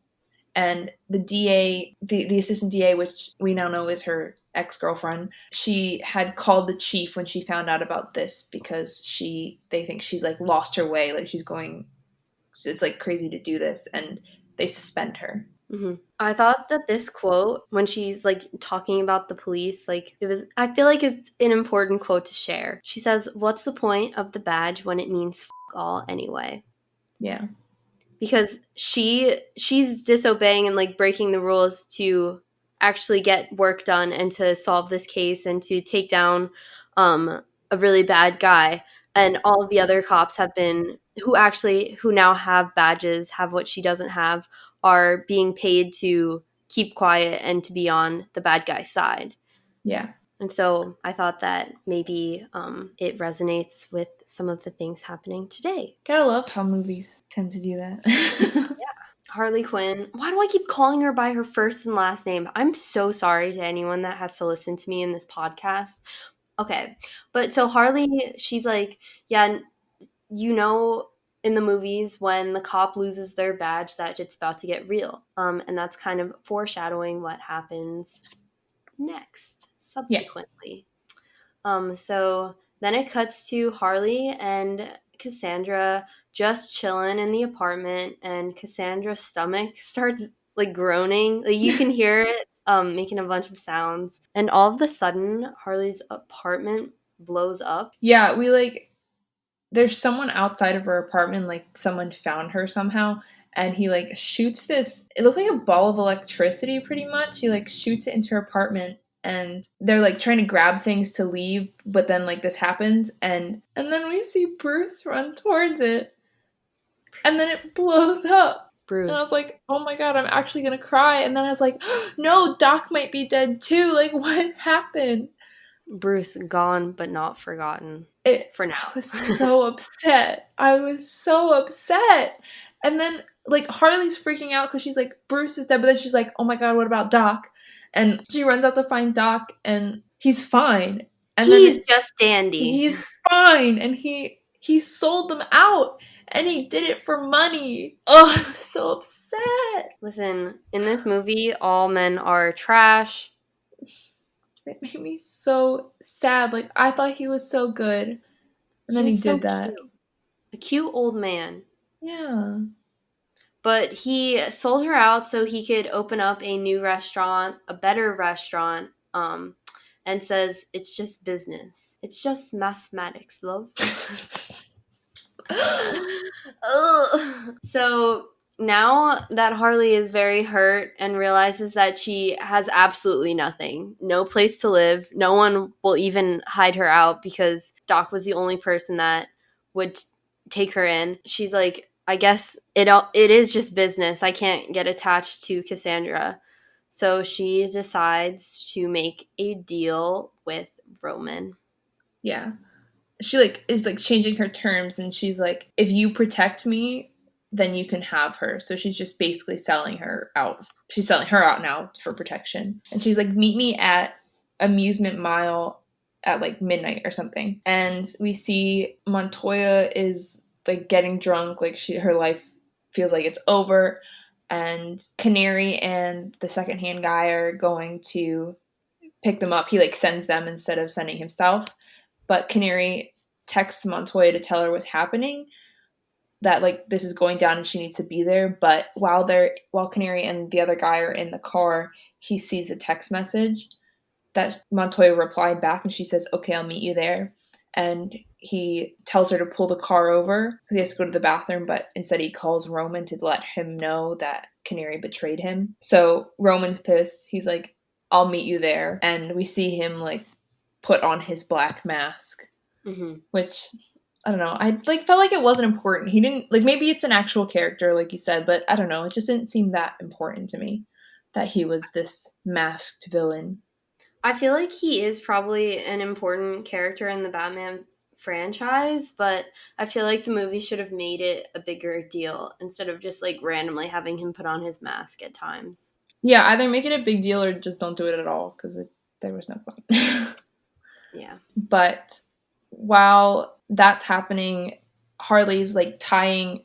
And the DA, the assistant DA, which we now know is her ex-girlfriend, she had called the chief when she found out about this because they think she's like lost her way, like it's like crazy to do this, and they suspend her. Mm-hmm. I thought that this quote, when she's like talking about the police, like I feel like it's an important quote to share. She says, "What's the point of the badge when it means f*** all anyway?" Yeah. Because she's disobeying and like breaking the rules to actually get work done and to solve this case and to take down a really bad guy. And all of the other cops who now have badges, have what she doesn't have, are being paid to keep quiet and to be on the bad guy's side. Yeah. And so I thought that maybe it resonates with some of the things happening today. Gotta love how movies tend to do that. Yeah. Harley Quinn. Why do I keep calling her by her first and last name? I'm so sorry to anyone that has to listen to me in this podcast. Okay. But so Harley, she's like, yeah, in the movies when the cop loses their badge that it's about to get real. And that's kind of foreshadowing what happens next. Subsequently. Yeah. So then it cuts to Harley and Cassandra just chilling in the apartment, and Cassandra's stomach starts like groaning. Like you can hear it making a bunch of sounds, and all of a sudden Harley's apartment blows up. Yeah, there's someone outside of her apartment, like someone found her somehow, and he like shoots this, it looked like a ball of electricity pretty much. He like shoots it into her apartment, and they're like trying to grab things to leave, but then like this happens, and then we see Bruce run towards it, and then it blows up. Bruce. And I was like, oh my god, I'm actually gonna cry. And then I was like, no, Doc might be dead too. Like, what happened? Bruce gone but not forgotten. For now. I was so upset. And then, like, Harley's freaking out because she's like, Bruce is dead. But then she's like, oh my God, what about Doc? And she runs out to find Doc, and he's fine. And He's then just dandy. he's fine. And he sold them out. And he did it for money. Oh, I'm so upset. Listen, in this movie, all men are trash. It made me so sad. Like, I thought he was so good. And then he So did that. cute. A cute old man. Yeah. But he sold her out so he could open up a new restaurant, a better restaurant, and says, it's just business. It's just mathematics, love. So now that Harley is very hurt and realizes that she has absolutely nothing, no place to live, no one will even hide her out because Doc was the only person that would take her in. She's like, I guess it is just business. I can't get attached to Cassandra. So she decides to make a deal with Roman. Yeah. She, like, is, like, changing her terms, and she's like, if you protect me, then you can have her. So she's just basically selling her out. She's selling her out now for protection. And she's like, meet me at Amusement Mile at, like, midnight or something. And we see Montoya is, like, getting drunk. Like, her life feels like it's over. And Canary and the secondhand guy are going to pick them up. He, like, sends them instead of sending himself. But Canary texts Montoya to tell her what's happening, that, like, this is going down and she needs to be there. But while Canary and the other guy are in the car, he sees a text message that Montoya replied back, and she says, okay, I'll meet you there. And he tells her to pull the car over because he has to go to the bathroom, but instead he calls Roman to let him know that Canary betrayed him. So Roman's pissed. He's like, I'll meet you there. And we see him, like, put on his black mask, which, I don't know, I, like, felt like it wasn't important. He didn't, like, maybe it's an actual character, like you said, but I don't know, it just didn't seem that important to me that he was this masked villain. I feel like he is probably an important character in the Batman franchise, but I feel like the movie should have made it a bigger deal instead of just, like, randomly having him put on his mask at times. Yeah, either make it a big deal or just don't do it at all, because there was no point. Yeah. But while that's happening, Harley's, like, tying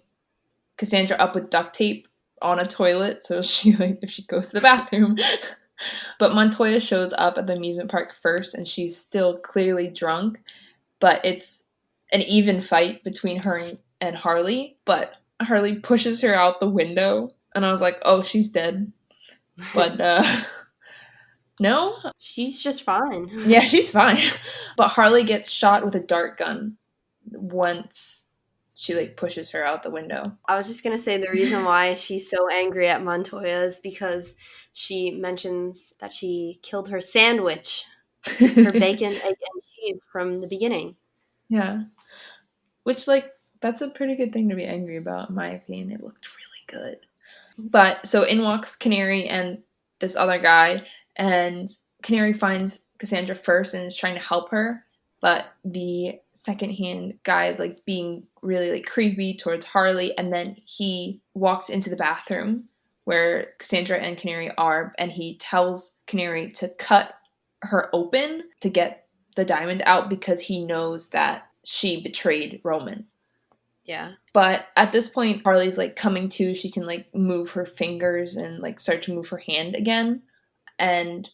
Cassandra up with duct tape on a toilet so she, like, if she goes to the bathroom. But Montoya shows up at the amusement park first, and she's still clearly drunk, but it's an even fight between her and Harley, but Harley pushes her out the window, and I was like, oh, she's dead. But no, she's just fine. Yeah, she's fine. But Harley gets shot with a dart gun once she, like, pushes her out the window. I was just gonna say the reason why she's so angry at Montoya is because she mentions that she killed her sandwich, her bacon, egg, and cheese from the beginning. Yeah. Which, like, that's a pretty good thing to be angry about, in my opinion. It looked really good. But, so in walks Canary and this other guy, and Canary finds Cassandra first and is trying to help her, but the secondhand guy is, like, being really, like, creepy towards Harley, and then he walks into the bathroom where Cassandra and Canary are, and he tells Canary to cut her open to get the diamond out because he knows that she betrayed Roman. Yeah. But at this point, Harley's, like, coming to. She can, like, move her fingers and, like, start to move her hand again. And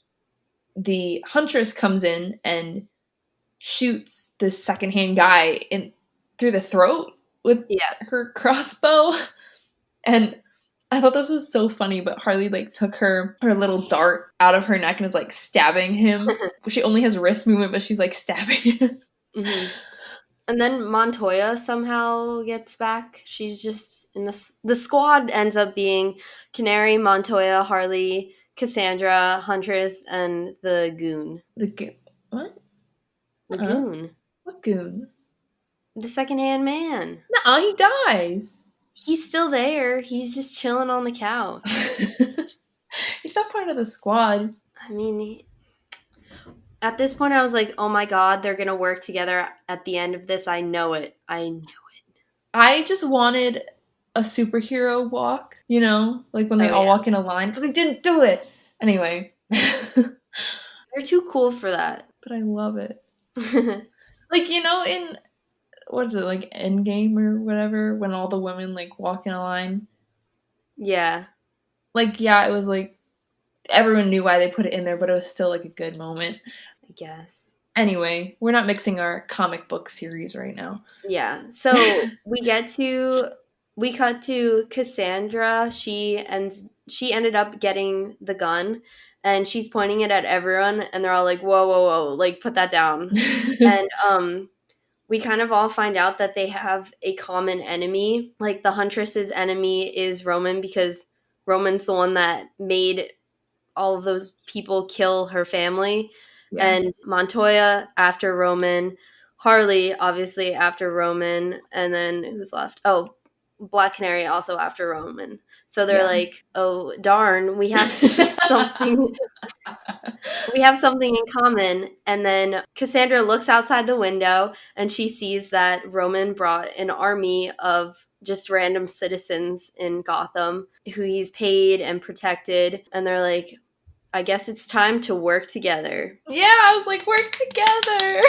the Huntress comes in and shoots this secondhand guy through the throat with her crossbow. And I thought this was so funny, but Harley, like, took her little dart out of her neck and is, like, stabbing him. She only has wrist movement, but she's, like, stabbing him. Mm-hmm. And then Montoya somehow gets back. She's just in the squad ends up being Canary, Montoya, Harley, Cassandra, Huntress, and the goon. The goon? What? The goon. What goon? The secondhand man. Nuh-uh, he dies. He's still there. He's just chilling on the couch. He's not part of the squad. I mean, at this point, I was like, oh my god, they're going to work together at the end of this. I know it. I just wanted a superhero walk, you know? Like when they Oh, all yeah. walk in a line, but they didn't do it! Anyway. They're too cool for that. But I love it. Like, you know, in, what is it, like Endgame or whatever, when all the women, like, walk in a line? Yeah. Like, yeah, it was like, everyone knew why they put it in there, but it was still, like, a good moment. I guess. Anyway, we're not mixing our comic book series right now. Yeah. So we cut to Cassandra. She ended up getting the gun, and she's pointing it at everyone, and they're all like, "Whoa, whoa, whoa! Like, put that down." And we kind of all find out that they have a common enemy. Like, the Huntress's enemy is Roman, because Roman's the one that made all of those people kill her family. Yeah. And Montoya after Roman, Harley obviously after Roman, and then who's left? Oh, Black Canary also after Roman. So they're Yeah. like, "Oh darn, we have something we have something in common." And then Cassandra looks outside the window and she sees that Roman brought an army of just random citizens in Gotham who he's paid and protected. And they're like, "I guess it's time to work together." Yeah, I was like, work together!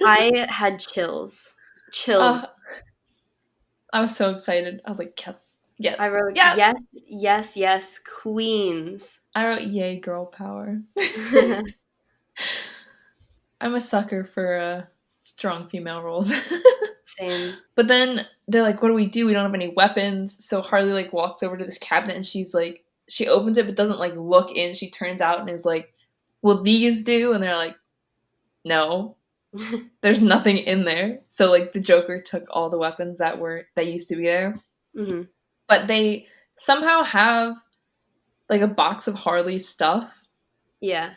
I had chills. Chills. I was so excited. I was like, yes. Yes. I wrote, yes! yes, yes, yes, queens. I wrote, yay, girl power. I'm a sucker for strong female roles. Same. But then they're like, what do? We don't have any weapons. So Harley, like, walks over to this cabinet and she's like, she opens it but doesn't, like, look in. She turns out and is like, will these do? And they're like, no. There's nothing in there. So, like, the Joker took all the weapons that used to be there. Mm-hmm. But they somehow have, like, a box of Harley's stuff. Yeah.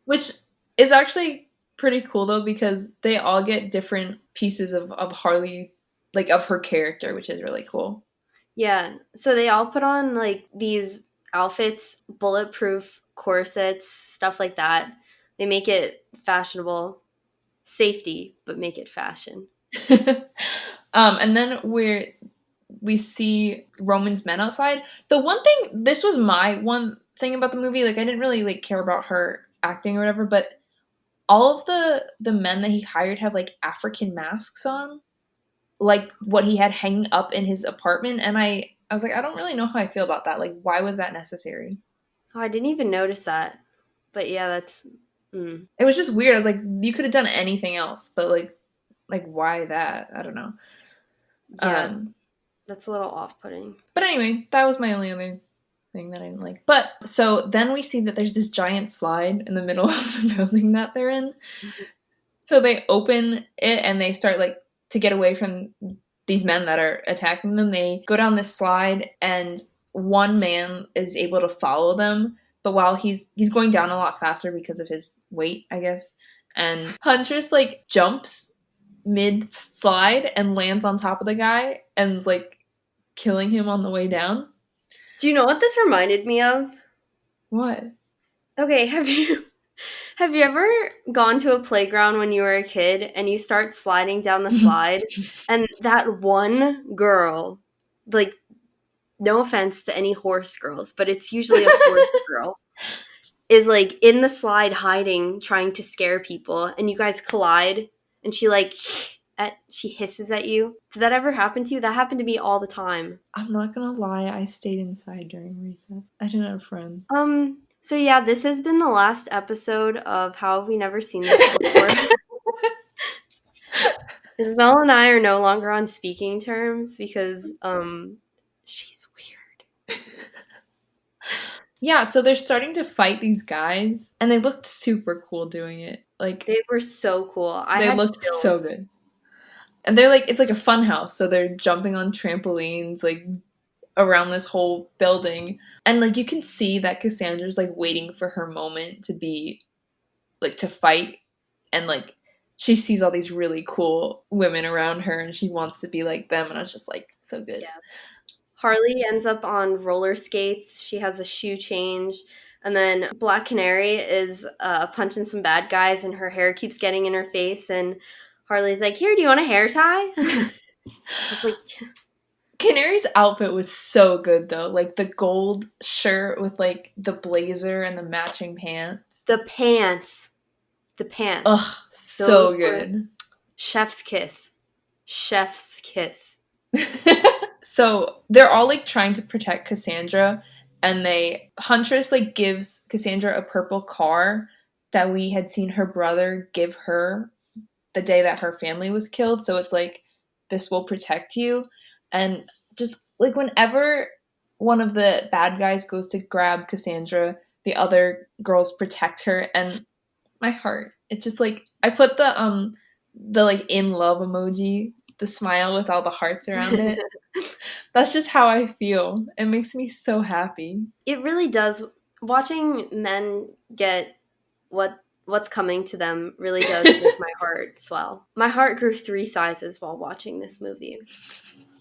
Which is actually pretty cool, though, because they all get different pieces of Harley, like, of her character, which is really cool. Yeah. So they all put on, like, these outfits, bulletproof corsets, stuff like that. They make it fashionable. Safety, but make it fashion. And then we see Roman's men outside. The one thing, this was my one thing about the movie, like, I didn't really, like, care about her acting or whatever, but all of the men that he hired have, like, African masks on, like what he had hanging up in his apartment, and I was like, I don't really know how I feel about that. Like, why was that necessary? Oh, I didn't even notice that. But yeah, that's... It was just weird. I was like, you could have done anything else, but like why that? I don't know. Yeah, that's a little off-putting. But anyway, that was my only other thing that I didn't like. But so then we see that there's this giant slide in the middle of the building that they're in. So they open it and they start, like, to get away from these men that are attacking them. They go down this slide and one man is able to follow them. But while he's going down a lot faster because of his weight, I guess. And Huntress, like, jumps mid-slide and lands on top of the guy and is, like, killing him on the way down. Do you know what this reminded me of? What? Okay, have you ever gone to a playground when you were a kid and you start sliding down the slide and that one girl, like, no offense to any horse girls, but it's usually a horse girl, is, like, in the slide hiding, trying to scare people, and you guys collide, and she, like, she hisses at you. Did that ever happen to you? That happened to me all the time. I'm not gonna lie, I stayed inside during recess. I didn't have friends. So yeah, this has been the last episode of How Have We Never Seen This Before? Isabel and I are no longer on speaking terms because, she's weird. Yeah, so they're starting to fight these guys, and they looked super cool doing it. Like, They were so cool. they looked so good. And they're like, it's like a fun house, so they're jumping on trampolines, like, around this whole building. And, like, you can see that Cassandra's, like, waiting for her moment to be, like, to fight. And, like, she sees all these really cool women around her, and she wants to be like them, and I was just like, so good. Yeah. Harley ends up on roller skates. She has a shoe change. And then Black Canary is punching some bad guys, and her hair keeps getting in her face. And Harley's like, "Here, do you want a hair tie?" Like, Canary's outfit was so good though. Like the gold shirt with like the blazer and the matching pants. The pants. The Ugh, pants. Those so were good. chef's kiss. Chef's kiss. So they're all like trying to protect Cassandra, and Huntress like gives Cassandra a purple car that we had seen her brother give her the day that her family was killed. So it's like, this will protect you. And just like whenever one of the bad guys goes to grab Cassandra, the other girls protect her, and my heart, it's just like, I put the like in love emoji, the smile with all the hearts around it. That's just how I feel. It makes me so happy. It really does. Watching men get what's coming to them really does make my heart swell. My heart grew 3 sizes while watching this movie.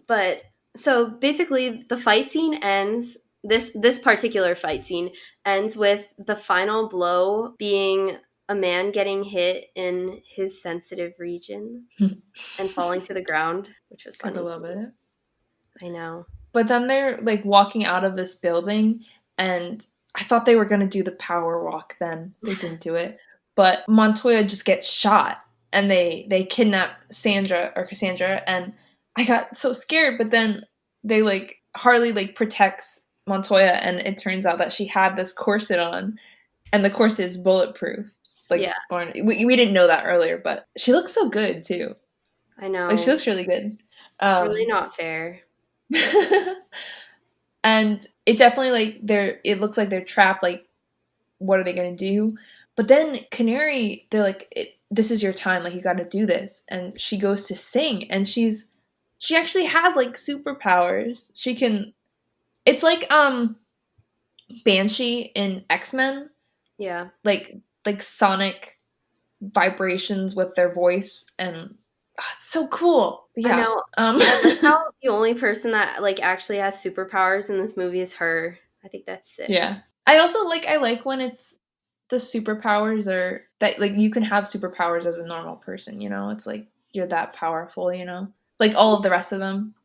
But so basically the fight scene ends, this particular fight scene ends with the final blow being a man getting hit in his sensitive region and falling to the ground, which was funny. I love it. I know. But then they're like walking out of this building, and I thought they were going to do the power walk then. They didn't do it. But Montoya just gets shot, and they kidnap Cassandra, and I got so scared. But then they like, Harley like protects Montoya, and it turns out that she had this corset on, and the corset is bulletproof. Like, yeah. We didn't know that earlier, but she looks so good too. I know. Like, she looks really good. It's really not fair. And it definitely like it looks like they're trapped. Like, what are they gonna do? But then Canary, they're like, this is your time, like you got to do this. And she goes to sing, and she actually has like superpowers. She can, it's like Banshee in X-Men. Yeah. Like sonic vibrations with their voice, and it's so cool. Yeah. I know. I like how the only person that like actually has superpowers in this movie is her. I think that's sick. Yeah. I also I like when it's the superpowers are that like you can have superpowers as a normal person, you know? It's like you're that powerful, you know? Like all of the rest of them.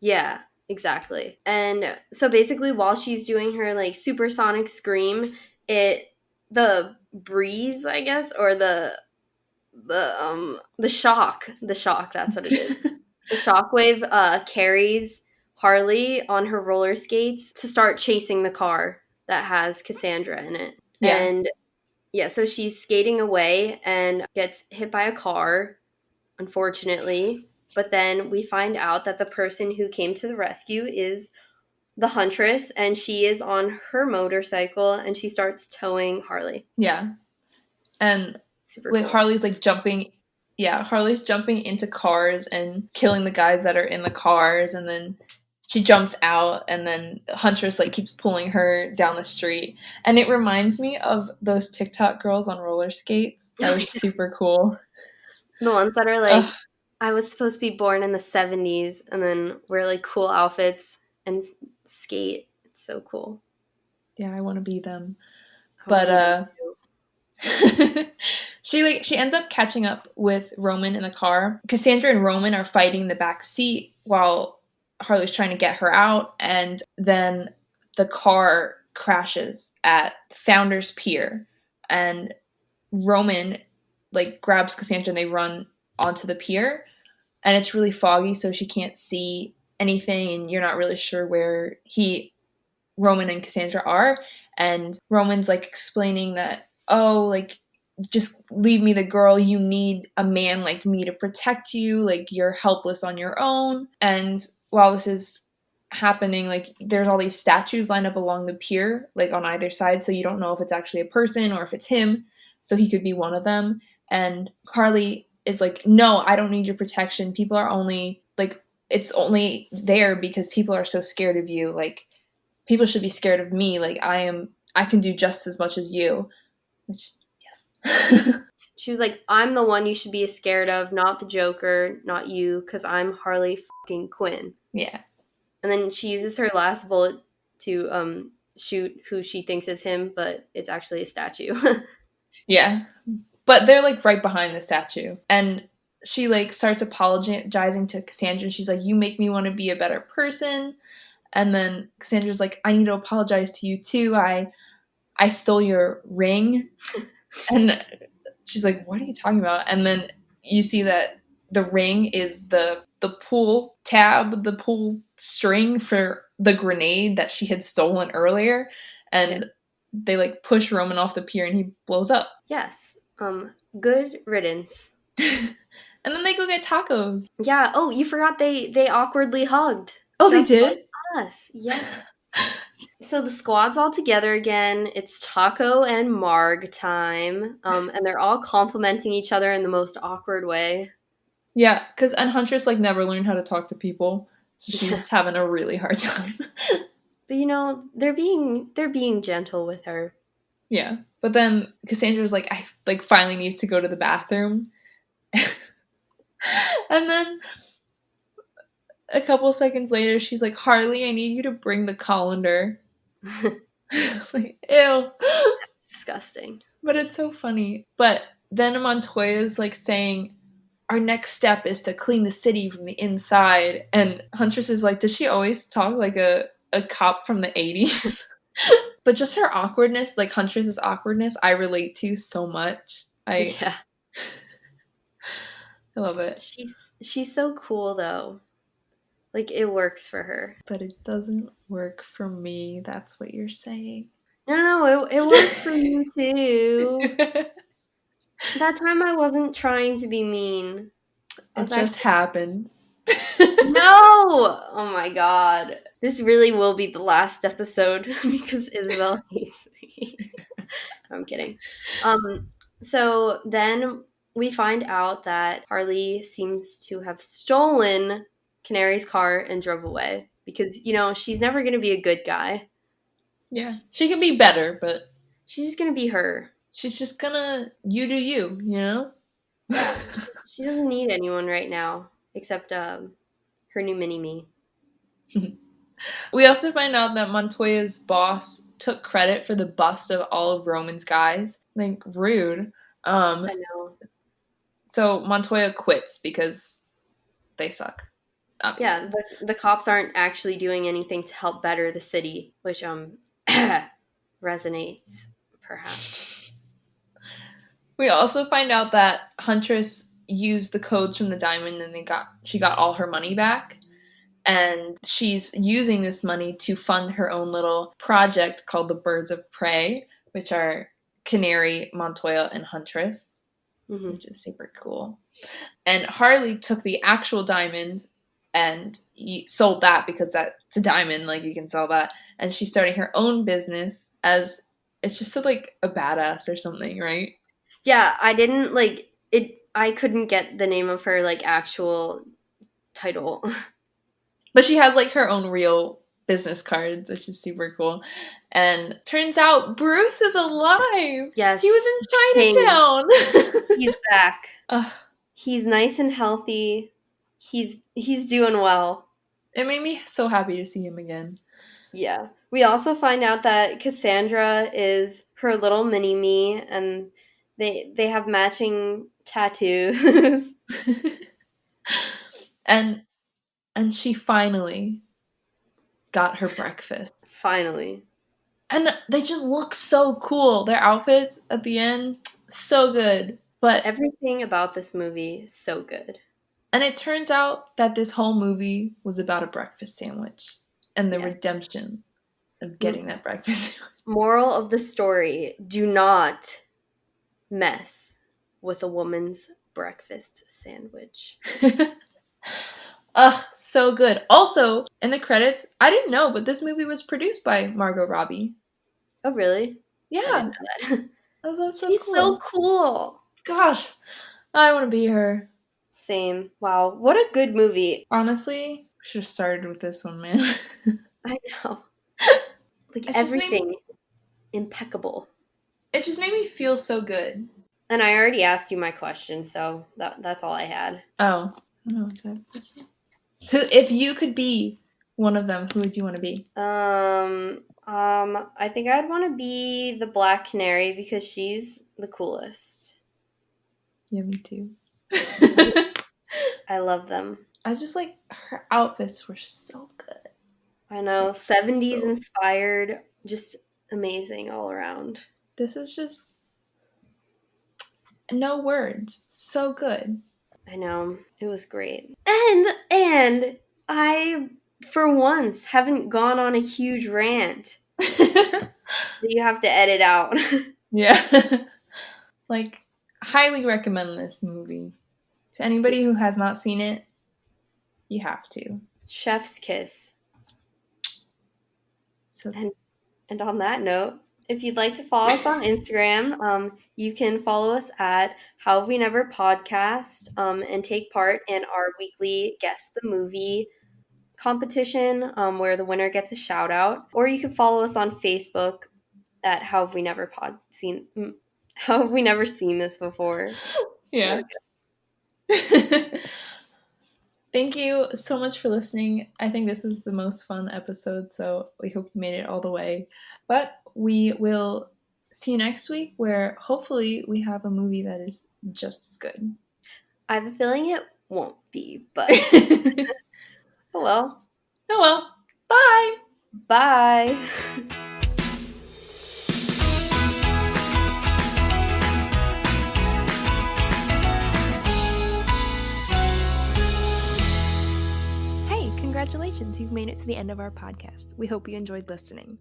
Yeah, exactly. And so basically while she's doing her like supersonic scream, the breeze, I guess, or the shock, that's what it is. The shockwave carries Harley on her roller skates to start chasing the car that has Cassandra in it. Yeah. And yeah, so she's skating away and gets hit by a car, unfortunately. But then we find out that the person who came to the rescue is the Huntress, and she is on her motorcycle, and she starts towing Harley. Yeah. And super like cool. Harley's jumping into cars and killing the guys that are in the cars, and then she jumps out, and then Huntress keeps pulling her down the street. And it reminds me of those TikTok girls on roller skates. That was super cool. The ones that are like, I was supposed to be born in the 70s and then wear cool outfits and skate. It's so cool. Yeah, I want to be them. But she ends up catching up with Roman in the car. Cassandra and Roman are fighting in the back seat while Harley's trying to get her out, and then the car crashes at Founders Pier, and Roman grabs Cassandra and they run onto the pier, and it's really foggy, so she can't see anything, and you're not really sure where Roman and Cassandra are. And Roman's explaining that, just leave me the girl, you need a man like me to protect you, you're helpless on your own. And while this is happening, there's all these statues lined up along the pier, on either side, so you don't know if it's actually a person or if it's him, so he could be one of them. And Harley is no, I don't need your protection. People are only it's only there because people are so scared of you. People should be scared of me. I can do just as much as you. Which, yes. She was like, I'm the one you should be scared of, not the Joker, not you, because I'm Harley fucking Quinn. Yeah. And then she uses her last bullet to shoot who she thinks is him, but it's actually a statue. Yeah. But they're right behind the statue. And she like starts apologizing to Cassandra, and she's like, you make me want to be a better person. And then Cassandra's like, I need to apologize to you too. I stole your ring. And she's like, what are you talking about? And then you see that the ring is the pull tab, the pull string for the grenade that she had stolen earlier. And they like push Roman off the pier and he blows up. Yes. Good riddance. And then they go get tacos. Yeah. Oh, you forgot they awkwardly hugged. Oh, they did? Like us. Yeah. So the squad's all together again. It's Taco and Marg time. And they're all complimenting each other in the most awkward way. Yeah, because Huntress like never learned how to talk to people, so she's having a really hard time. But you know, they're being gentle with her. Yeah, but then Cassandra's like, I like finally needs to go to the bathroom, and then a couple seconds later, she's like, Harley, I need you to bring the colander. I was like, ew. That's disgusting. But it's so funny. But then Montoya's like saying, our next step is to clean the city from the inside. And Huntress is like, does she always talk like a cop from the 80s? But just her awkwardness, like Huntress's awkwardness, I relate to so much. Yeah. I love it. She's so cool though. Like it works for her. But it doesn't work for me. That's what you're saying. No, it works for you too. That time I wasn't trying to be mean. It just happened. No! Oh my god. This really will be the last episode because Isabel hates me. I'm kidding. So then we find out that Harley seems to have stolen Canary's car and drove away because, you know, she's never going to be a good guy. Yeah. She can be better, but she's just going to be her. She's just gonna you do you, you know? Yeah. She doesn't need anyone right now except her new mini-me. We also find out that Montoya's boss took credit for the bust of all of Roman's guys. Like, rude. I know. So Montoya quits because they suck. Obviously. Yeah, the cops aren't actually doing anything to help better the city, which resonates, perhaps. We also find out that Huntress used the codes from the diamond and she got all her money back. And she's using this money to fund her own little project called the Birds of Prey, which are Canary, Montoya, and Huntress, which is super cool. And Harley took the actual diamond and sold that because that's a diamond, like you can sell that. And she's starting her own business as it's just like a badass or something, right? Yeah, I didn't like it. I couldn't get the name of her like actual title. But she has like her own real business cards, which is super cool. And turns out Bruce is alive. Yes. He was in Chinatown. He's back. He's nice and healthy. He's doing well. It made me so happy to see him again. Yeah. We also find out that Cassandra is her little mini-me, and they have matching tattoos. And she finally got her breakfast. Finally. And they just look so cool. Their outfits at the end, so good. But everything about this movie is so good. And it turns out that this whole movie was about a breakfast sandwich and the redemption of getting that breakfast sandwich. Moral of the story, do not mess with a woman's breakfast sandwich. Ugh, so good. Also, in the credits, I didn't know, but this movie was produced by Margot Robbie. Oh, really? Yeah. I didn't know that. Oh, that's so She's cool. so cool. Gosh, I want to be her. Same. Wow, what a good movie. Honestly, should have started with this one, man. I know. Like, everything impeccable. It just made me feel so good. And I already asked you my question, so that's all I had. Oh. I don't know what's that question. If you could be one of them, who would you want to be? I think I'd want to be the Black Canary because she's the coolest. Yeah, me too. I love them. I just like her outfits were so good. I know, 70s So inspired, just amazing all around. this is just no words. So good. I know, it was great. And I, for once, haven't gone on a huge rant that you have to edit out. Yeah. Like, highly recommend this movie. To anybody who has not seen it, you have to. Chef's kiss. So And on that note, if you'd like to follow us on Instagram, you can follow us at How Have We Never Podcast, and take part in our weekly Guess the Movie competition, where the winner gets a shout out. Or you can follow us on Facebook at How Have We Never Seen This Before? yeah. Thank you so much for listening. I think this is the most fun episode, so we hope you made it all the way. But we will see you next week, where hopefully we have a movie that is just as good. I have a feeling it won't be, but Oh well. well. Bye. Bye. Congratulations, you've made it to the end of our podcast. We hope you enjoyed listening.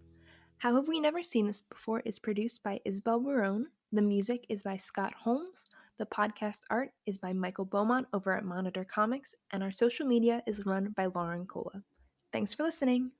How Have We Never Seen This Before is produced by Isabel and Lauren. The music is by Scott Holmes. The podcast art is by Michael Beaumont over at Monitor Comics, and our social media is run by Lauren Cola. Thanks for listening.